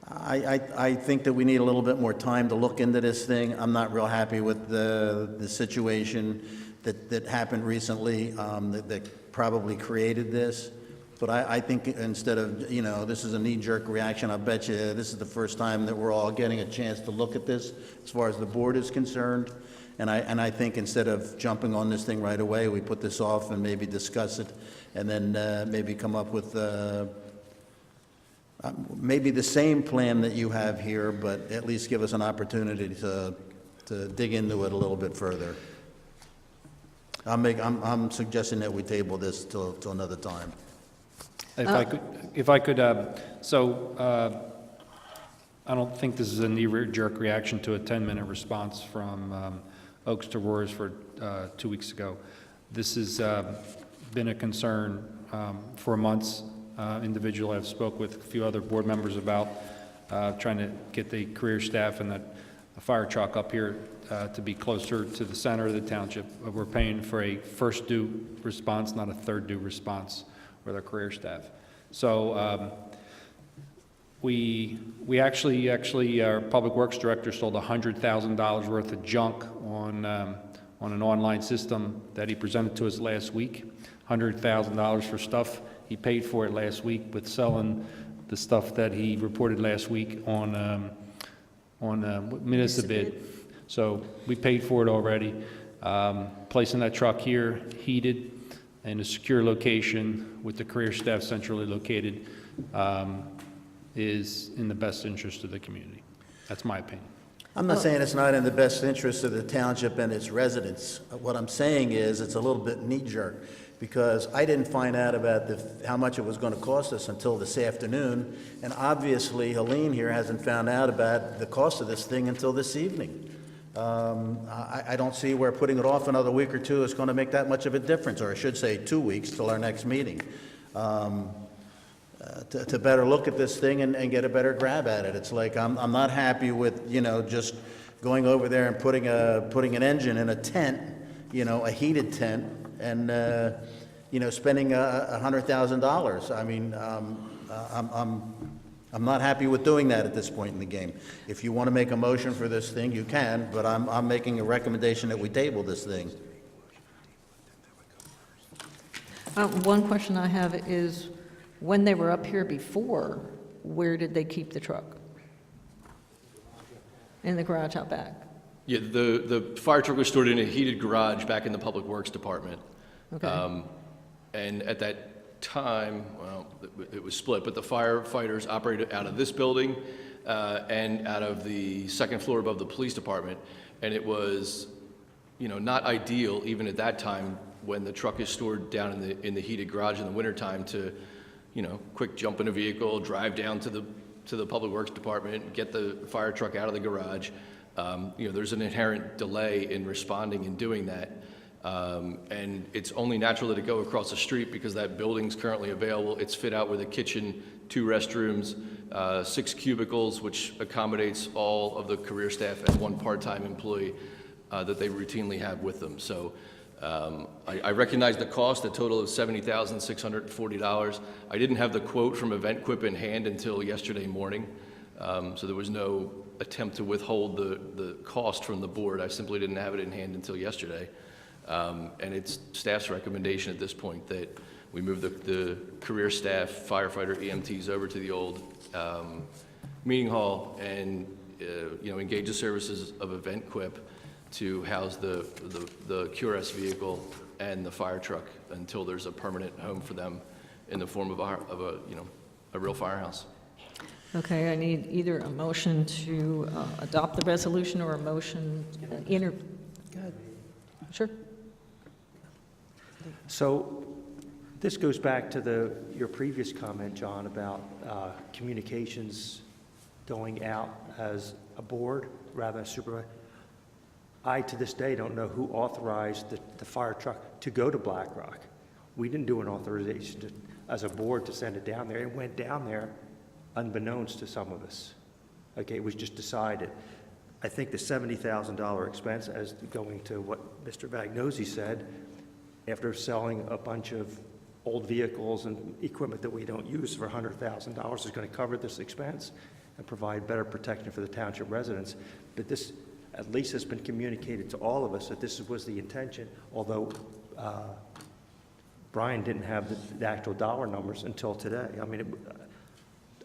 Speaker 9: I think that we need a little bit more time to look into this thing. I'm not real happy with the situation that happened recently, that probably created this. But I think instead of, this is a knee-jerk reaction, I bet you this is the first time that we're all getting a chance to look at this as far as the board is concerned. And I think instead of jumping on this thing right away, we put this off and maybe discuss it, and then maybe come up with maybe the same plan that you have here, but at least give us an opportunity to dig into it a little bit further. I'm suggesting that we table this till another time.
Speaker 5: If I could, I don't think this is a knee-jerk reaction to a 10-minute response from Oaks to Roarsford 2 weeks ago. This has been a concern for months. Individually, I've spoke with a few other board members about trying to get the career staff and the fire truck up here to be closer to the center of the township. We're paying for a first due response, not a third due response with our career staff. So we actually our Public Works Director sold $100,000 worth of junk on an online system that he presented to us last week. $100,000 for stuff. He paid for it last week with selling the stuff that he reported last week on Municipid. So we paid for it already. Placing that truck here, heated, in a secure location with the career staff centrally located is in the best interest of the community. That's my opinion.
Speaker 9: I'm not saying it's not in the best interest of the township and its residents. What I'm saying is it's a little bit knee-jerk, because I didn't find out about how much it was going to cost us until this afternoon, and obviously Helene here hasn't found out about the cost of this thing until this evening. I don't see where putting it off another week or two is going to make that much of a difference, or I should say 2 weeks till our next meeting, to better look at this thing and get a better grab at it. It's like, I'm not happy with, just going over there and putting an engine in a tent, a heated tent, and, spending $100,000. I mean, I'm not happy with doing that at this point in the game. If you want to make a motion for this thing, you can, but I'm making a recommendation that we table this thing.
Speaker 1: One question I have is, when they were up here before, where did they keep the truck? In the garage out back?
Speaker 10: Yeah, the fire truck was stored in a heated garage back in the Public Works Department.
Speaker 1: Okay.
Speaker 10: And at that time, well, it was split, but the firefighters operated out of this building and out of the second floor above the police department. And it was, not ideal, even at that time, when the truck is stored down in the heated garage in the wintertime to, quick jump in a vehicle, drive down to the Public Works Department, get the fire truck out of the garage. There's an inherent delay in responding and doing that. And it's only natural that it go across the street because that building's currently available. It's fit out with a kitchen, 2 restrooms, 6 cubicles, which accommodates all of the career staff and 1 part-time employee that they routinely have with them. So I recognize the cost, a total of $70,640. I didn't have the quote from EventQuip in hand until yesterday morning, so there was no attempt to withhold the cost from the board. I simply didn't have it in hand until yesterday. And it's staff's recommendation at this point that we move the career staff, firefighter, EMTs over to the old meeting hall and engage the services of EventQuip to house the QRS vehicle and the fire truck until there's a permanent home for them in the form of a real firehouse.
Speaker 1: Okay, I need either a motion to adopt the resolution or a motion Go ahead. Sure.
Speaker 4: So this goes back to your previous comment, John, about communications going out as a board rather than a supervisor. I, to this day, don't know who authorized the fire truck to go to Black Rock. We didn't do an authorization as a board to send it down there. It went down there unbeknownst to some of us. Okay, it was just decided. I think the $70,000 expense, as going to what Mr. Vagnozzi said, after selling a bunch of old vehicles and equipment that we don't use for $100,000 is going to cover this expense and provide better protection for the township residents. But this, at least, has been communicated to all of us that this was the intention, although Brian didn't have the actual dollar numbers until today. I mean,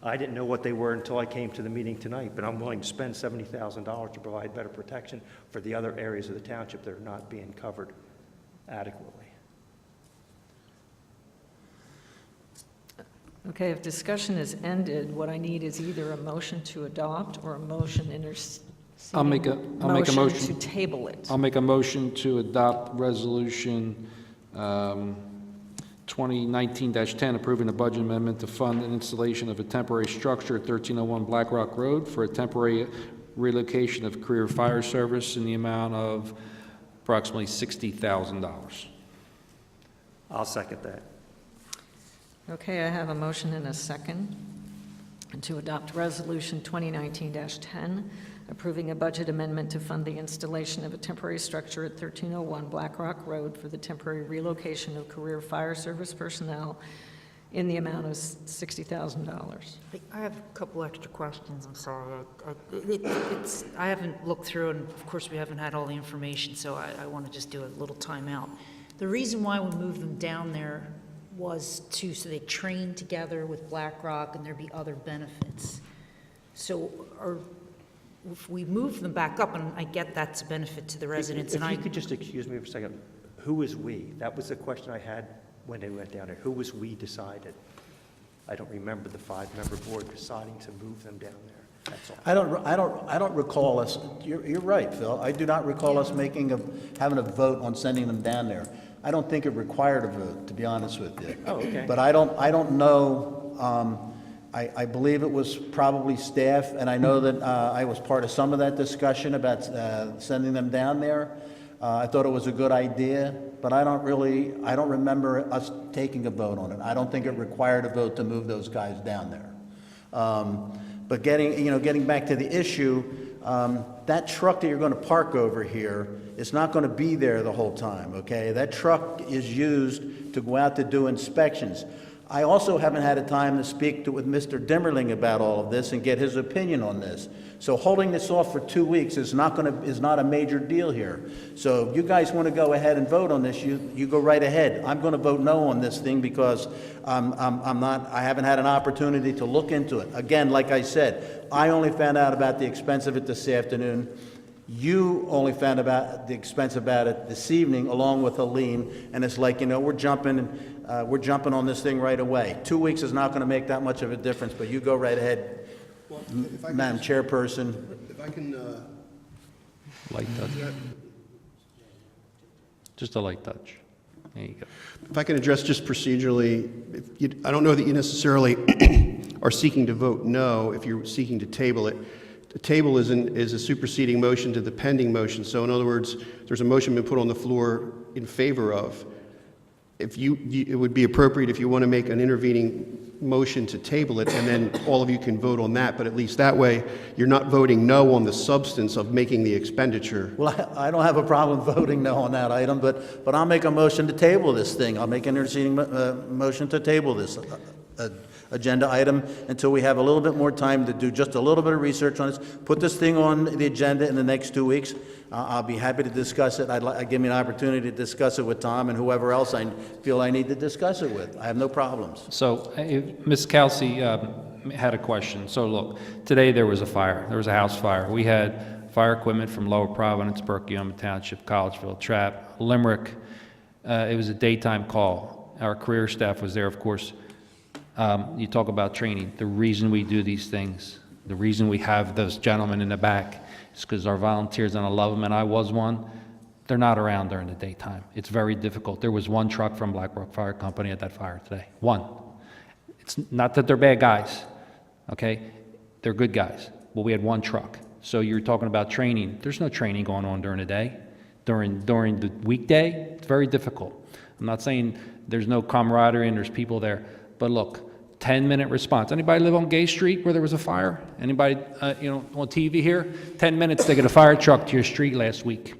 Speaker 4: I didn't know what they were until I came to the meeting tonight, but I'm willing to spend $70,000 to provide better protection for the other areas of the township that are not being covered adequately.
Speaker 1: Okay, if discussion is ended, what I need is either a motion to adopt or a motion interceding.
Speaker 5: I'll make a motion.
Speaker 1: To table it.
Speaker 5: I'll make a motion to adopt Resolution 2019-10, approving a budget amendment to fund an installation of a temporary structure at 1301 Black Rock Road for a temporary relocation of career fire service in the amount of approximately $60,000.
Speaker 4: I'll second that.
Speaker 1: Okay, I have a motion and a second to adopt Resolution 2019-10, approving a budget amendment to fund the installation of a temporary structure at 1301 Black Rock Road for the temporary relocation of career fire service personnel in the amount of $60,000.
Speaker 6: I have a couple extra questions, I'm sorry. I haven't looked through, and of course, we haven't had all the information, so I want to just do a little timeout. The reason why we moved them down there was so they train together with Black Rock and there'd be other benefits. So if we move them back up, and I get that's a benefit to the residents,
Speaker 4: If you could just excuse me for a second, who is we? That was the question I had when they went down there. Who was we decided? I don't remember the 5-member board deciding to move them down there. That's all.
Speaker 9: I don't recall us, you're right, Phil. I do not recall us having a vote on sending them down there. I don't think it required a vote, to be honest with you.
Speaker 4: Oh, okay.
Speaker 9: But I don't know I believe it was probably staff, and I know that I was part of some of that discussion about sending them down there. I thought it was a good idea, but I don't remember us taking a vote on it. I don't think it required a vote to move those guys down there. But getting back to the issue, that truck that you're going to park over here is not going to be there the whole time, okay? That truck is used to go out to do inspections. I also haven't had a time to speak with Mr. Dimmerling about all of this and get his opinion on this. So holding this off for 2 weeks is not a major deal here. So if you guys want to go ahead and vote on this, you go right ahead. I'm going to vote no on this thing because I haven't had an opportunity to look into it. Again, like I said, I only found out about the expense of it this afternoon. You only found about the expense about it this evening, along with Helene, and it's like, we're jumping on this thing right away. 2 weeks is not going to make that much of a difference, but you go right ahead,
Speaker 8: Well, if I can
Speaker 9: Madam
Speaker 8: just-
Speaker 9: Chairperson.
Speaker 8: If I can,
Speaker 5: Light touch. Just a light touch. There you go.
Speaker 8: if I can address just procedurally, I don't know that you necessarily are seeking to vote no if you're seeking to table it. The table is a superseding motion to the pending motion. So in other words, there's a motion been put on the floor in favor of. It would be appropriate if you want to make an intervening motion to table it, and then all of you can vote on that, but at least that way, you're not voting no on the substance of making the expenditure.
Speaker 9: Well, I don't have a problem voting no on that item, but I'll make a motion to table this thing. I'll make an interceding motion to table this agenda item until we have a little bit more time to do just a little bit of research on this. Put this thing on the agenda in the next 2 weeks. I'll be happy to discuss it. Give me an opportunity to discuss it with Tom and whoever else I feel I need to discuss it with. I have no problems.
Speaker 5: So, Ms. Kelsey had a question. So look, today there was a fire. There was a house fire. We had fire equipment from Lower Providence, Perkiomen Township, Collegeville, Trapp, Limerick. It was a daytime call. Our career staff was there, of course. You talk about training. The reason we do these things, the reason we have those gentlemen in the back is because our volunteers, and I love them, and I was one, they're not around during the daytime. It's very difficult. There was one truck from Blackbrook Fire Company at that fire today. One. It's not that they're bad guys, okay? They're good guys. But we had one truck. So you're talking about training. There's no training going on during the day. During the weekday, it's very difficult. I'm not saying there's no camaraderie and there's people there, but look, 10-minute response. Anybody live on Gay Street where there was a fire? Anybody, on TV here? 10 minutes to get a fire truck to your street last week.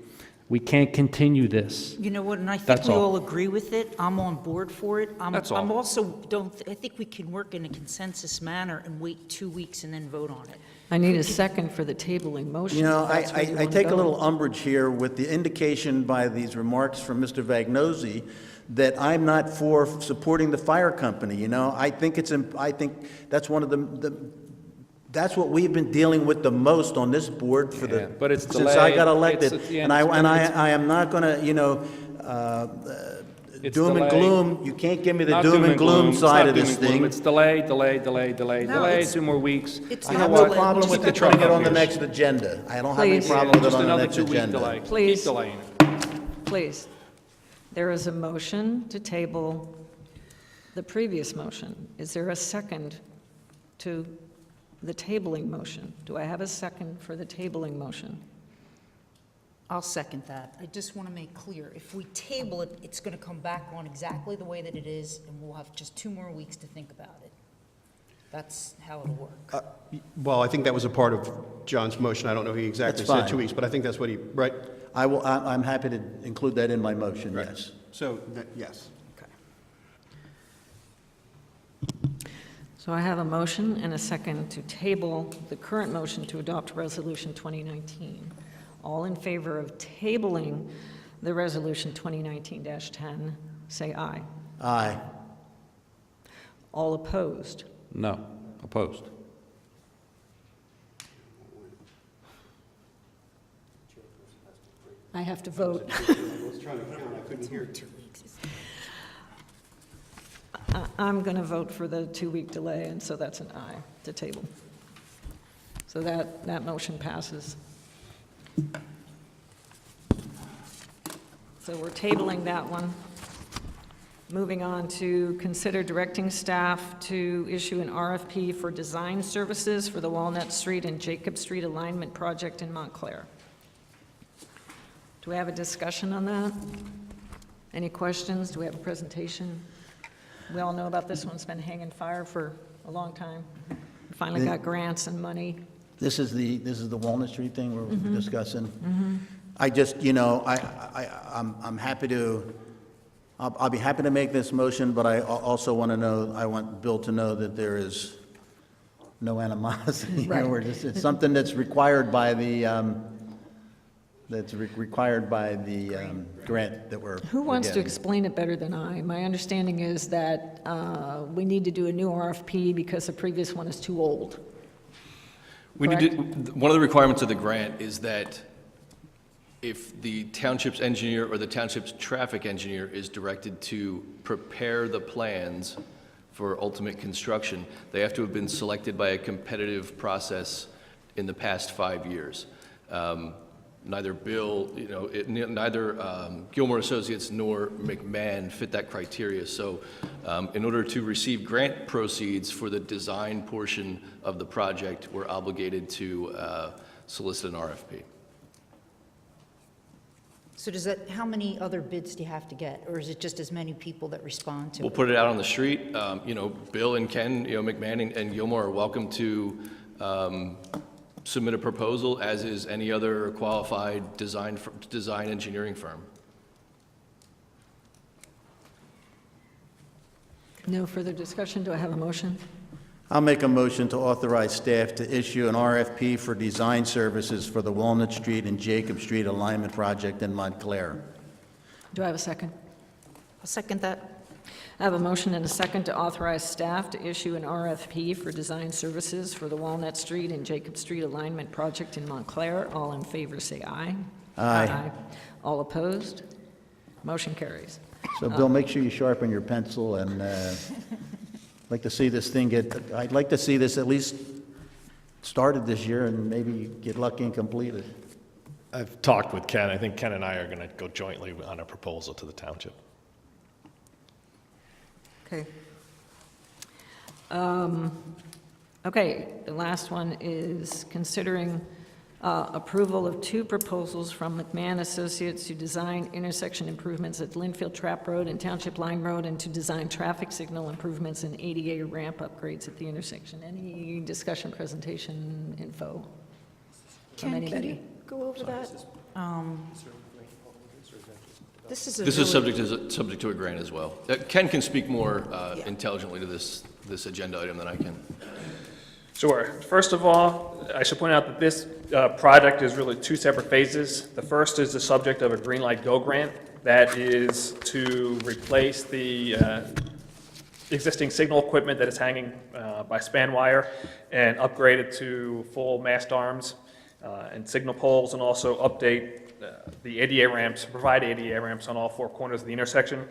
Speaker 5: We can't continue this.
Speaker 6: You know what, and I think
Speaker 5: That's
Speaker 6: we
Speaker 5: all.
Speaker 6: all agree with it. I'm on board for it.
Speaker 5: That's all.
Speaker 6: I'm also, I think we can work in a consensus manner and wait 2 weeks and then vote on it.
Speaker 1: I need a second for the tabling motion. if that's where you
Speaker 9: I
Speaker 1: want to
Speaker 9: take a
Speaker 1: go.
Speaker 9: little umbrage here with the indication by these remarks from Mr. Vagnozzi that I'm not for supporting the fire company, I think that's one of that's what we've been dealing with the most on this board for
Speaker 5: Yeah, but it's
Speaker 9: since I got
Speaker 5: delayed.
Speaker 9: elected.
Speaker 5: It's- yeah,
Speaker 9: And I am not going to,
Speaker 5: It's
Speaker 9: doom and
Speaker 5: delayed.
Speaker 9: gloom. You can't give me the
Speaker 5: Not
Speaker 9: doom and gloom
Speaker 5: It's
Speaker 9: side
Speaker 5: not
Speaker 9: of
Speaker 5: doom
Speaker 9: this
Speaker 5: and gloom.
Speaker 9: thing.
Speaker 5: It's delay.
Speaker 6: No,
Speaker 5: 2 more weeks.
Speaker 6: it's
Speaker 9: I
Speaker 6: not
Speaker 9: have no
Speaker 6: delayed.
Speaker 9: problem
Speaker 6: Just
Speaker 9: with
Speaker 6: keep
Speaker 9: it
Speaker 6: the
Speaker 9: putting it
Speaker 6: truck
Speaker 9: on the
Speaker 6: up.
Speaker 9: next agenda. I don't have any
Speaker 1: Please.
Speaker 9: problem with
Speaker 5: Just
Speaker 9: it on the
Speaker 5: another
Speaker 9: next
Speaker 5: 2-week
Speaker 9: agenda.
Speaker 5: delay.
Speaker 1: Please.
Speaker 5: Keep delaying it.
Speaker 1: Please. There is a motion to table the previous motion. Is there a second to the tabling motion? Do I have a second for the tabling motion?
Speaker 6: I'll second that. I just want to make clear, if we table it, it's going to come back on exactly the way that it is, and we'll have just 2 more weeks to think about it. That's how it'll work.
Speaker 8: Well, I think that was a part of John's motion. I don't know if he exactly
Speaker 9: That's
Speaker 8: said
Speaker 9: fine.
Speaker 8: 2 weeks, but I think that's what he, right?
Speaker 9: I'm happy to include that in my motion,
Speaker 8: Right.
Speaker 9: yes.
Speaker 8: So, yes.
Speaker 1: So I have a motion and a second to table the current motion to adopt Resolution 2019. All in favor of tabling the Resolution 2019-10, say aye.
Speaker 9: Aye.
Speaker 1: All opposed?
Speaker 5: No. Opposed.
Speaker 1: I have to vote. I'm going to vote for the 2-week delay, and so that's an aye to table. So that motion passes. So we're tabling that one. Moving on to consider directing staff to issue an RFP for design services for the Walnut Street and Jacob Street alignment project in Montclair. Do we have a discussion on that? Any questions? Do we have a presentation? We all know about this one. It's been hanging fire for a long time. We finally got grants and money.
Speaker 9: This is the Walnut Street thing we're discussing. I just, you know, I'm happy to, I'll be happy to make this motion, but I also want to know, I want Bill to know that there is no animosity.
Speaker 1: Right.
Speaker 9: It's something that's required by the, grant that we're
Speaker 1: Who wants to
Speaker 9: getting.
Speaker 1: explain it better than I? My understanding is that we need to do a new RFP because the previous one is too old.
Speaker 10: We need to, one of the requirements of the grant is that if the township's engineer or the township's traffic engineer is directed to prepare the plans for ultimate construction, they have to have been selected by a competitive process in the past 5 years. Neither Bill, you know, neither Gilmore Associates nor McMahon fit that criteria. So in order to receive grant proceeds for the design portion of the project, we're obligated to solicit an RFP.
Speaker 6: So does that, how many other bids do you have to get? Or is it just as many people that respond to
Speaker 10: We'll
Speaker 6: it?
Speaker 10: put it out on the street. You know, Bill and Ken, you know, McMahon and Gilmore are welcome to submit a proposal, as is any other qualified design engineering firm.
Speaker 1: No further discussion. Do I have a motion?
Speaker 9: I'll make a motion to authorize staff to issue an RFP for design services for the Walnut Street and Jacob Street alignment project in Montclair.
Speaker 1: Do I have a second?
Speaker 6: I'll second that.
Speaker 1: I have a motion and a second to authorize staff to issue an RFP for design services for the Walnut Street and Jacob Street alignment project in Montclair. All in favor, say aye.
Speaker 9: Aye.
Speaker 1: All opposed? Motion carries.
Speaker 9: So, Bill, make sure you sharpen your pencil, and like to see this thing I'd like to see this at least started this year and maybe get lucky and complete it.
Speaker 12: I've talked with Ken. I think Ken and I are going to go jointly on a proposal to the township.
Speaker 1: Okay. Okay, the last one is considering approval of 2 proposals from McMahon Associates to design intersection improvements at Linfield Trap Road and Township Line Road, and to design traffic signal improvements and ADA ramp upgrades at the intersection. Any discussion, presentation, info from
Speaker 6: Ken, can
Speaker 1: anybody?
Speaker 6: you go over that? This is a
Speaker 10: This is
Speaker 6: really-
Speaker 10: subject to a grant as well. Ken can speak more intelligently to this agenda item than I can.
Speaker 13: Sure. First of all, I should point out that this project is really 2 separate phases. The first is the subject of a Green Light Go grant. That is to replace the existing signal equipment that is hanging by span wire and upgrade it to full mast arms and signal poles, and also update the ADA ramps, provide ADA ramps on all 4 corners of the intersection.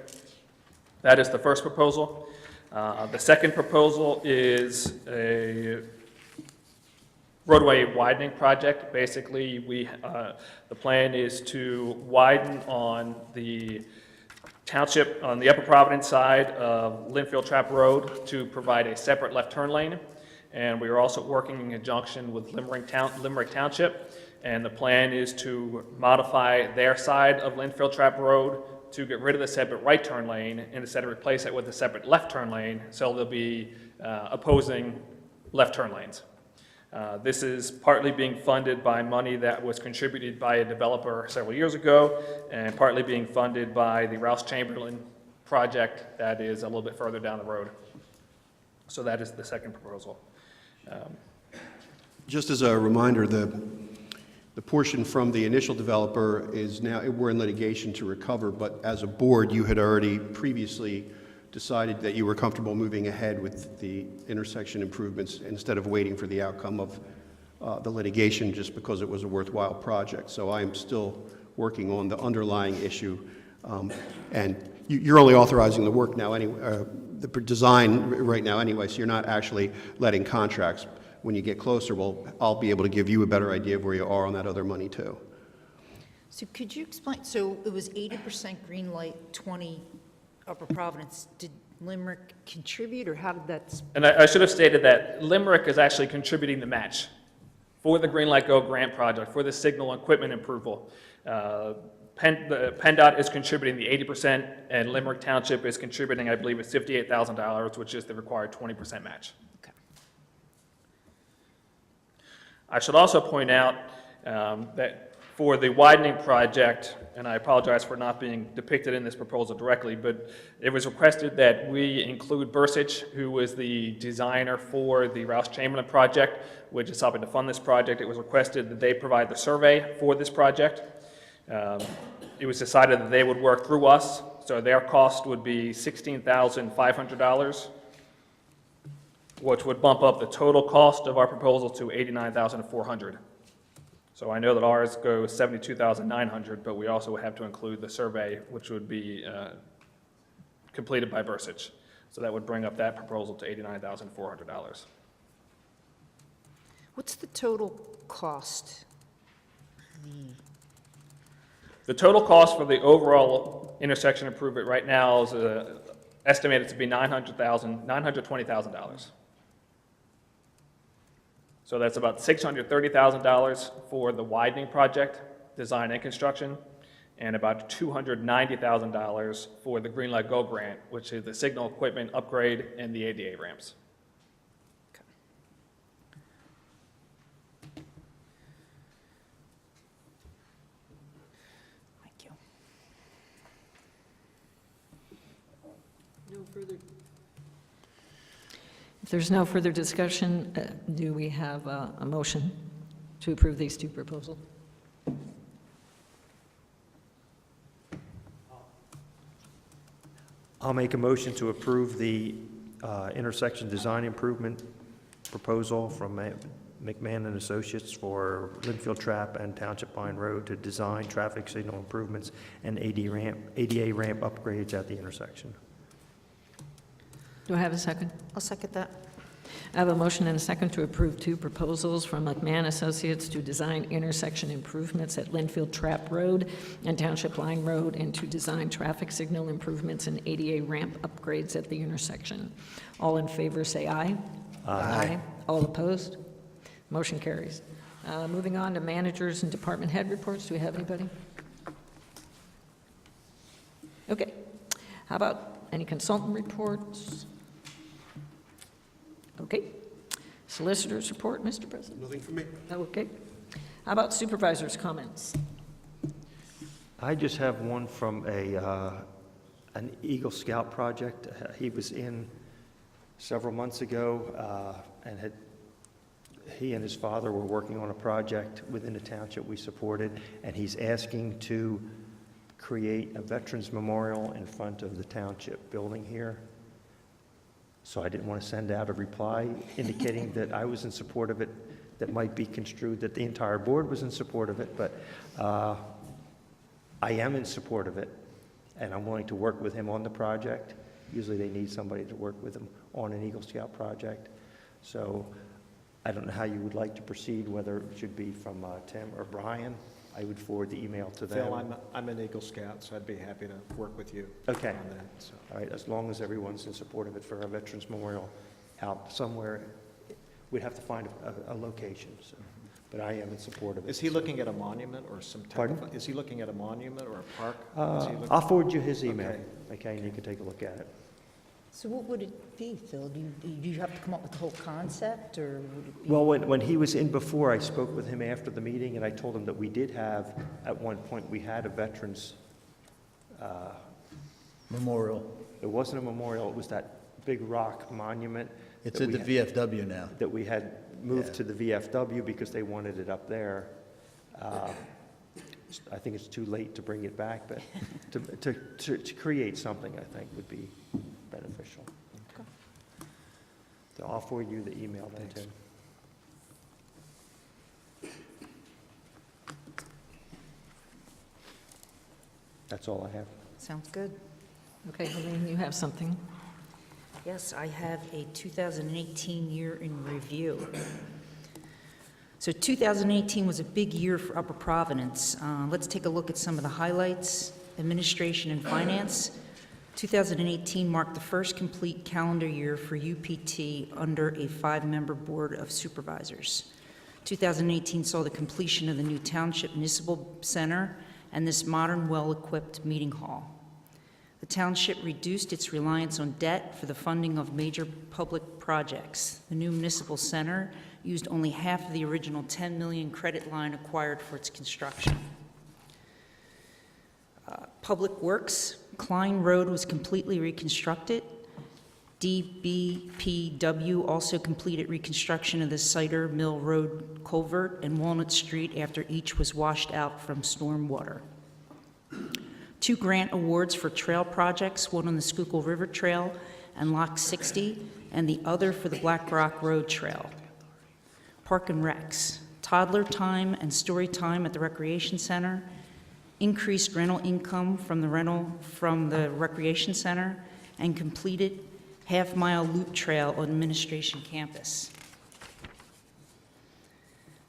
Speaker 13: That is the first proposal. The second proposal is a roadway widening project. Basically, the plan is to widen on the township, on the Upper Providence side of Linfield Trap Road, to provide a separate left turn lane. And we are also working in conjunction with Limerick Township, and the plan is to modify their side of Linfield Trap Road to get rid of the separate right turn lane and instead of replace it with a separate left turn lane, so there'll be opposing left turn lanes. This is partly being funded by money that was contributed by a developer several years ago, and partly being funded by the Rouse Chamberlain project that is a little bit further down the road. So that is the second proposal.
Speaker 8: Just as a reminder, the portion from the initial developer is now, we're in litigation to recover, but as a board, you had already previously decided that you were comfortable moving ahead with the intersection improvements instead of waiting for the outcome of the litigation, just because it was a worthwhile project. So I am still working on the underlying issue, and you're only authorizing the work now anyway, the design right now anyway, so you're not actually letting contracts. When you get closer, I'll be able to give you a better idea of where you are on that other money too.
Speaker 6: So could you explain, so it was 80% green light, 20 Upper Providence, did Limerick contribute, or how did that?
Speaker 13: And I should have stated that Limerick is actually contributing the match for the Green Light Go grant project, for the signal equipment approval. PennDOT is contributing the 80%, and Limerick Township is contributing, I believe, it's $58,000, which is the required 20% match.
Speaker 6: Okay.
Speaker 13: I should also point out that for the widening project, and I apologize for not being depicted in this proposal directly, but it was requested that we include Bursich, who was the designer for the Rouse Chamberlain project, which is helping to fund this project. It was requested that they provide the survey for this project. It was decided that they would work through us, so their cost would be $16,500, which would bump up the total cost of our proposal to $89,400. So I know that ours goes $72,900, but we also have to include the survey, which would be completed by Bursich. So that would bring up that proposal to $89,400.
Speaker 6: What's the total cost?
Speaker 13: The total cost for the overall intersection improvement right now is estimated to be $920,000. So that's about $630,000 for the widening project, design and construction, and about $290,000 for the Green Light Go grant, which is the signal equipment upgrade and the ADA ramps.
Speaker 6: Thank you.
Speaker 1: If there's no further discussion, do we have a motion to approve these two proposals?
Speaker 4: I'll make a motion to approve the intersection design improvement proposal from McMahon and Associates for Linfield Trap and Township Line Road to design traffic signal improvements and ADA ramp upgrades at the intersection.
Speaker 1: Do I have a second?
Speaker 6: I'll second that.
Speaker 1: I have a motion and a second to approve two proposals from McMahon Associates to design intersection improvements at Linfield Trap Road and Township Line Road, and to design traffic signal improvements and ADA ramp upgrades at the intersection. All in favor, say aye. Aye. All opposed? Motion carries. Moving on to managers and department head reports. Do we have anybody? Okay. How about any consultant reports? Okay. Solicitors report, Mr. President?
Speaker 8: Nothing for me.
Speaker 1: Okay. How about supervisors' comments?
Speaker 4: I just have one from an Eagle Scout project. He was in several months ago, and he and his father were working on a project within the township we supported, and he's asking to create a veterans memorial in front of the township building here. So I didn't want to send out a reply indicating that I was in support of it, that might be construed that the entire board was in support of it, but I am in support of it, and I'm willing to work with him on the project. Usually they need somebody to work with them on an Eagle Scout project. So I don't know how you would like to proceed, whether it should be from Tim or Brian. I would forward the email to them.
Speaker 11: Phil, I'm an Eagle Scout, so I'd be happy to work with you
Speaker 4: Okay.
Speaker 11: on that. So.
Speaker 4: All right, as long as everyone's in support of it for our Veterans Memorial out somewhere, we'd have to find a location, so. But I am in support of it.
Speaker 11: Is he looking at a monument or some type
Speaker 4: Pardon?
Speaker 11: of, is he looking at a monument or a park? Is he looking-
Speaker 4: I'll forward you his email,
Speaker 11: Okay.
Speaker 4: okay, and you can take a look at it.
Speaker 6: So what would it be, Phil? Do you have to come up with the whole concept, or would it be?
Speaker 4: Well, when he was in before, I spoke with him after the meeting, and I told him that we did have, at one point, we had a veterans,
Speaker 9: Memorial.
Speaker 4: it wasn't a memorial, it was that big rock monument.
Speaker 9: It's
Speaker 4: that
Speaker 9: at
Speaker 4: we
Speaker 9: the
Speaker 4: had-
Speaker 9: VFW now.
Speaker 4: That we had moved
Speaker 9: Yeah.
Speaker 4: to the VFW because they wanted it up there. I think it's too late to bring it back, but to create something, I think, would be beneficial. So I'll forward you the email then, Tim. That's all I have.
Speaker 6: Sounds good.
Speaker 1: Okay, Helene, you have something.
Speaker 6: Yes, I have a 2018 year in review. So 2018 was a big year for Upper Providence. Let's take a look at some of the highlights. Administration and finance. 2018 marked the first complete calendar year for UPT under a 5-member Board of Supervisors. 2018 saw the completion of the new Township Municipal Center and this modern, well-equipped meeting hall. The township reduced its reliance on debt for the funding of major public projects. The new municipal center used only half of the original $10 million credit line acquired for its construction. Public Works, Klein Road was completely reconstructed. DBPW also completed reconstruction of the Cider Mill Road culvert and Walnut Street after each was washed out from storm water. 2 grant awards for trail projects, one on the Schuylkill River Trail and Lock 60, and the other for the Black Rock Road Trail. Park and Recs, toddler time and story time at the Recreation Center, increased rental income from the Recreation Center, and completed half-mile loop trail on Administration Campus.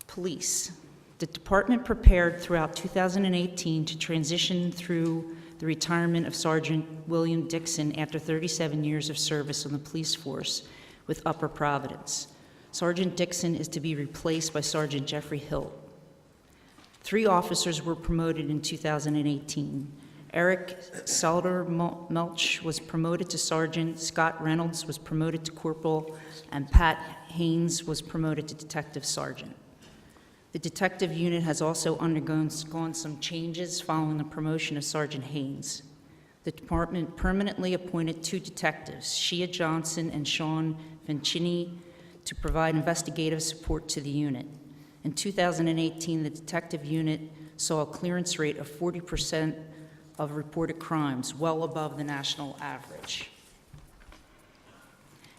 Speaker 6: Police. The department prepared throughout 2018 to transition through the retirement of Sergeant William Dixon after 37 years of service on the police force with Upper Providence. Sergeant Dixon is to be replaced by Sergeant Jeffrey Hilt. 3 officers were promoted in 2018. Eric Salder-Melch was promoted to sergeant, Scott Reynolds was promoted to corporal, and Pat Haynes was promoted to detective sergeant. The detective unit has also undergone some changes following the promotion of Sergeant Haynes. The department permanently appointed 2 detectives, Shea Johnson and Sean Vincini, to provide investigative support to the unit. In 2018, the detective unit saw a clearance rate of 40% of reported crimes, well above the national average.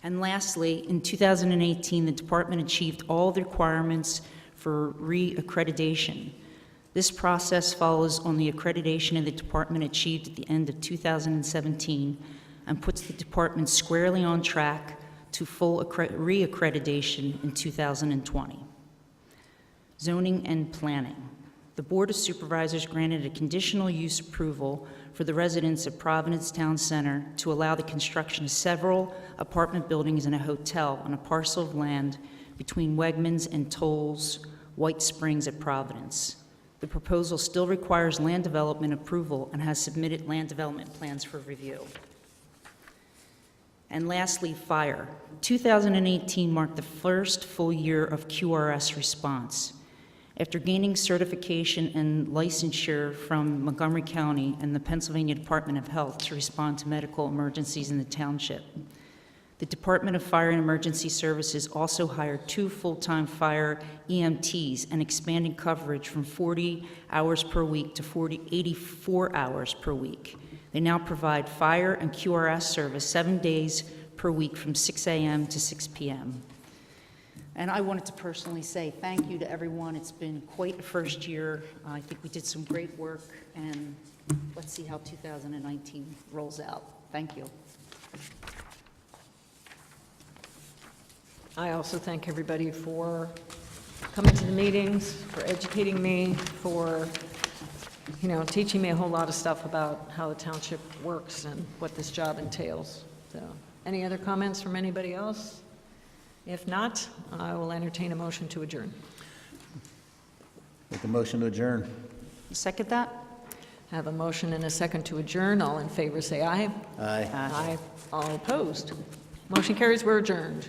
Speaker 6: And lastly, in 2018, the department achieved all the requirements for re-accreditation. This process follows on the accreditation of the department achieved at the end of 2017 and puts the department squarely on track to full re-accreditation in 2020. Zoning and Planning. The Board of Supervisors granted a conditional use approval for the residents of Providence Town Center to allow the construction of several apartment buildings and a hotel on a parcel of land between Wegmans and Toll's White Springs at Providence. The proposal still requires land development approval and has submitted land development plans for review. And lastly, fire. 2018 marked the first full year of QRS response. After gaining certification and licensure from Montgomery County and the Pennsylvania Department of Health to respond to medical emergencies in the township, the Department of Fire and Emergency Services also hired 2 full-time fire EMTs and expanded coverage from 40 hours per week to 84 hours per week. They now provide fire and QRS service 7 days per week from 6 a.m. to 6 p.m. And I wanted to personally say thank you to everyone. It's been quite a first year. I think we did some great work, and let's see how 2019 rolls out. Thank you.
Speaker 1: I also thank everybody for coming to the meetings, for educating me, for, teaching me a whole lot of stuff about how the township works and what this job entails. So, any other comments from anybody else? If not, I will entertain a motion to adjourn.
Speaker 9: Make a motion to adjourn.
Speaker 6: Second that?
Speaker 1: I have a motion and a second to adjourn. All in favor, say aye.
Speaker 9: Aye.
Speaker 1: Aye. All opposed. Motion carries. We're adjourned.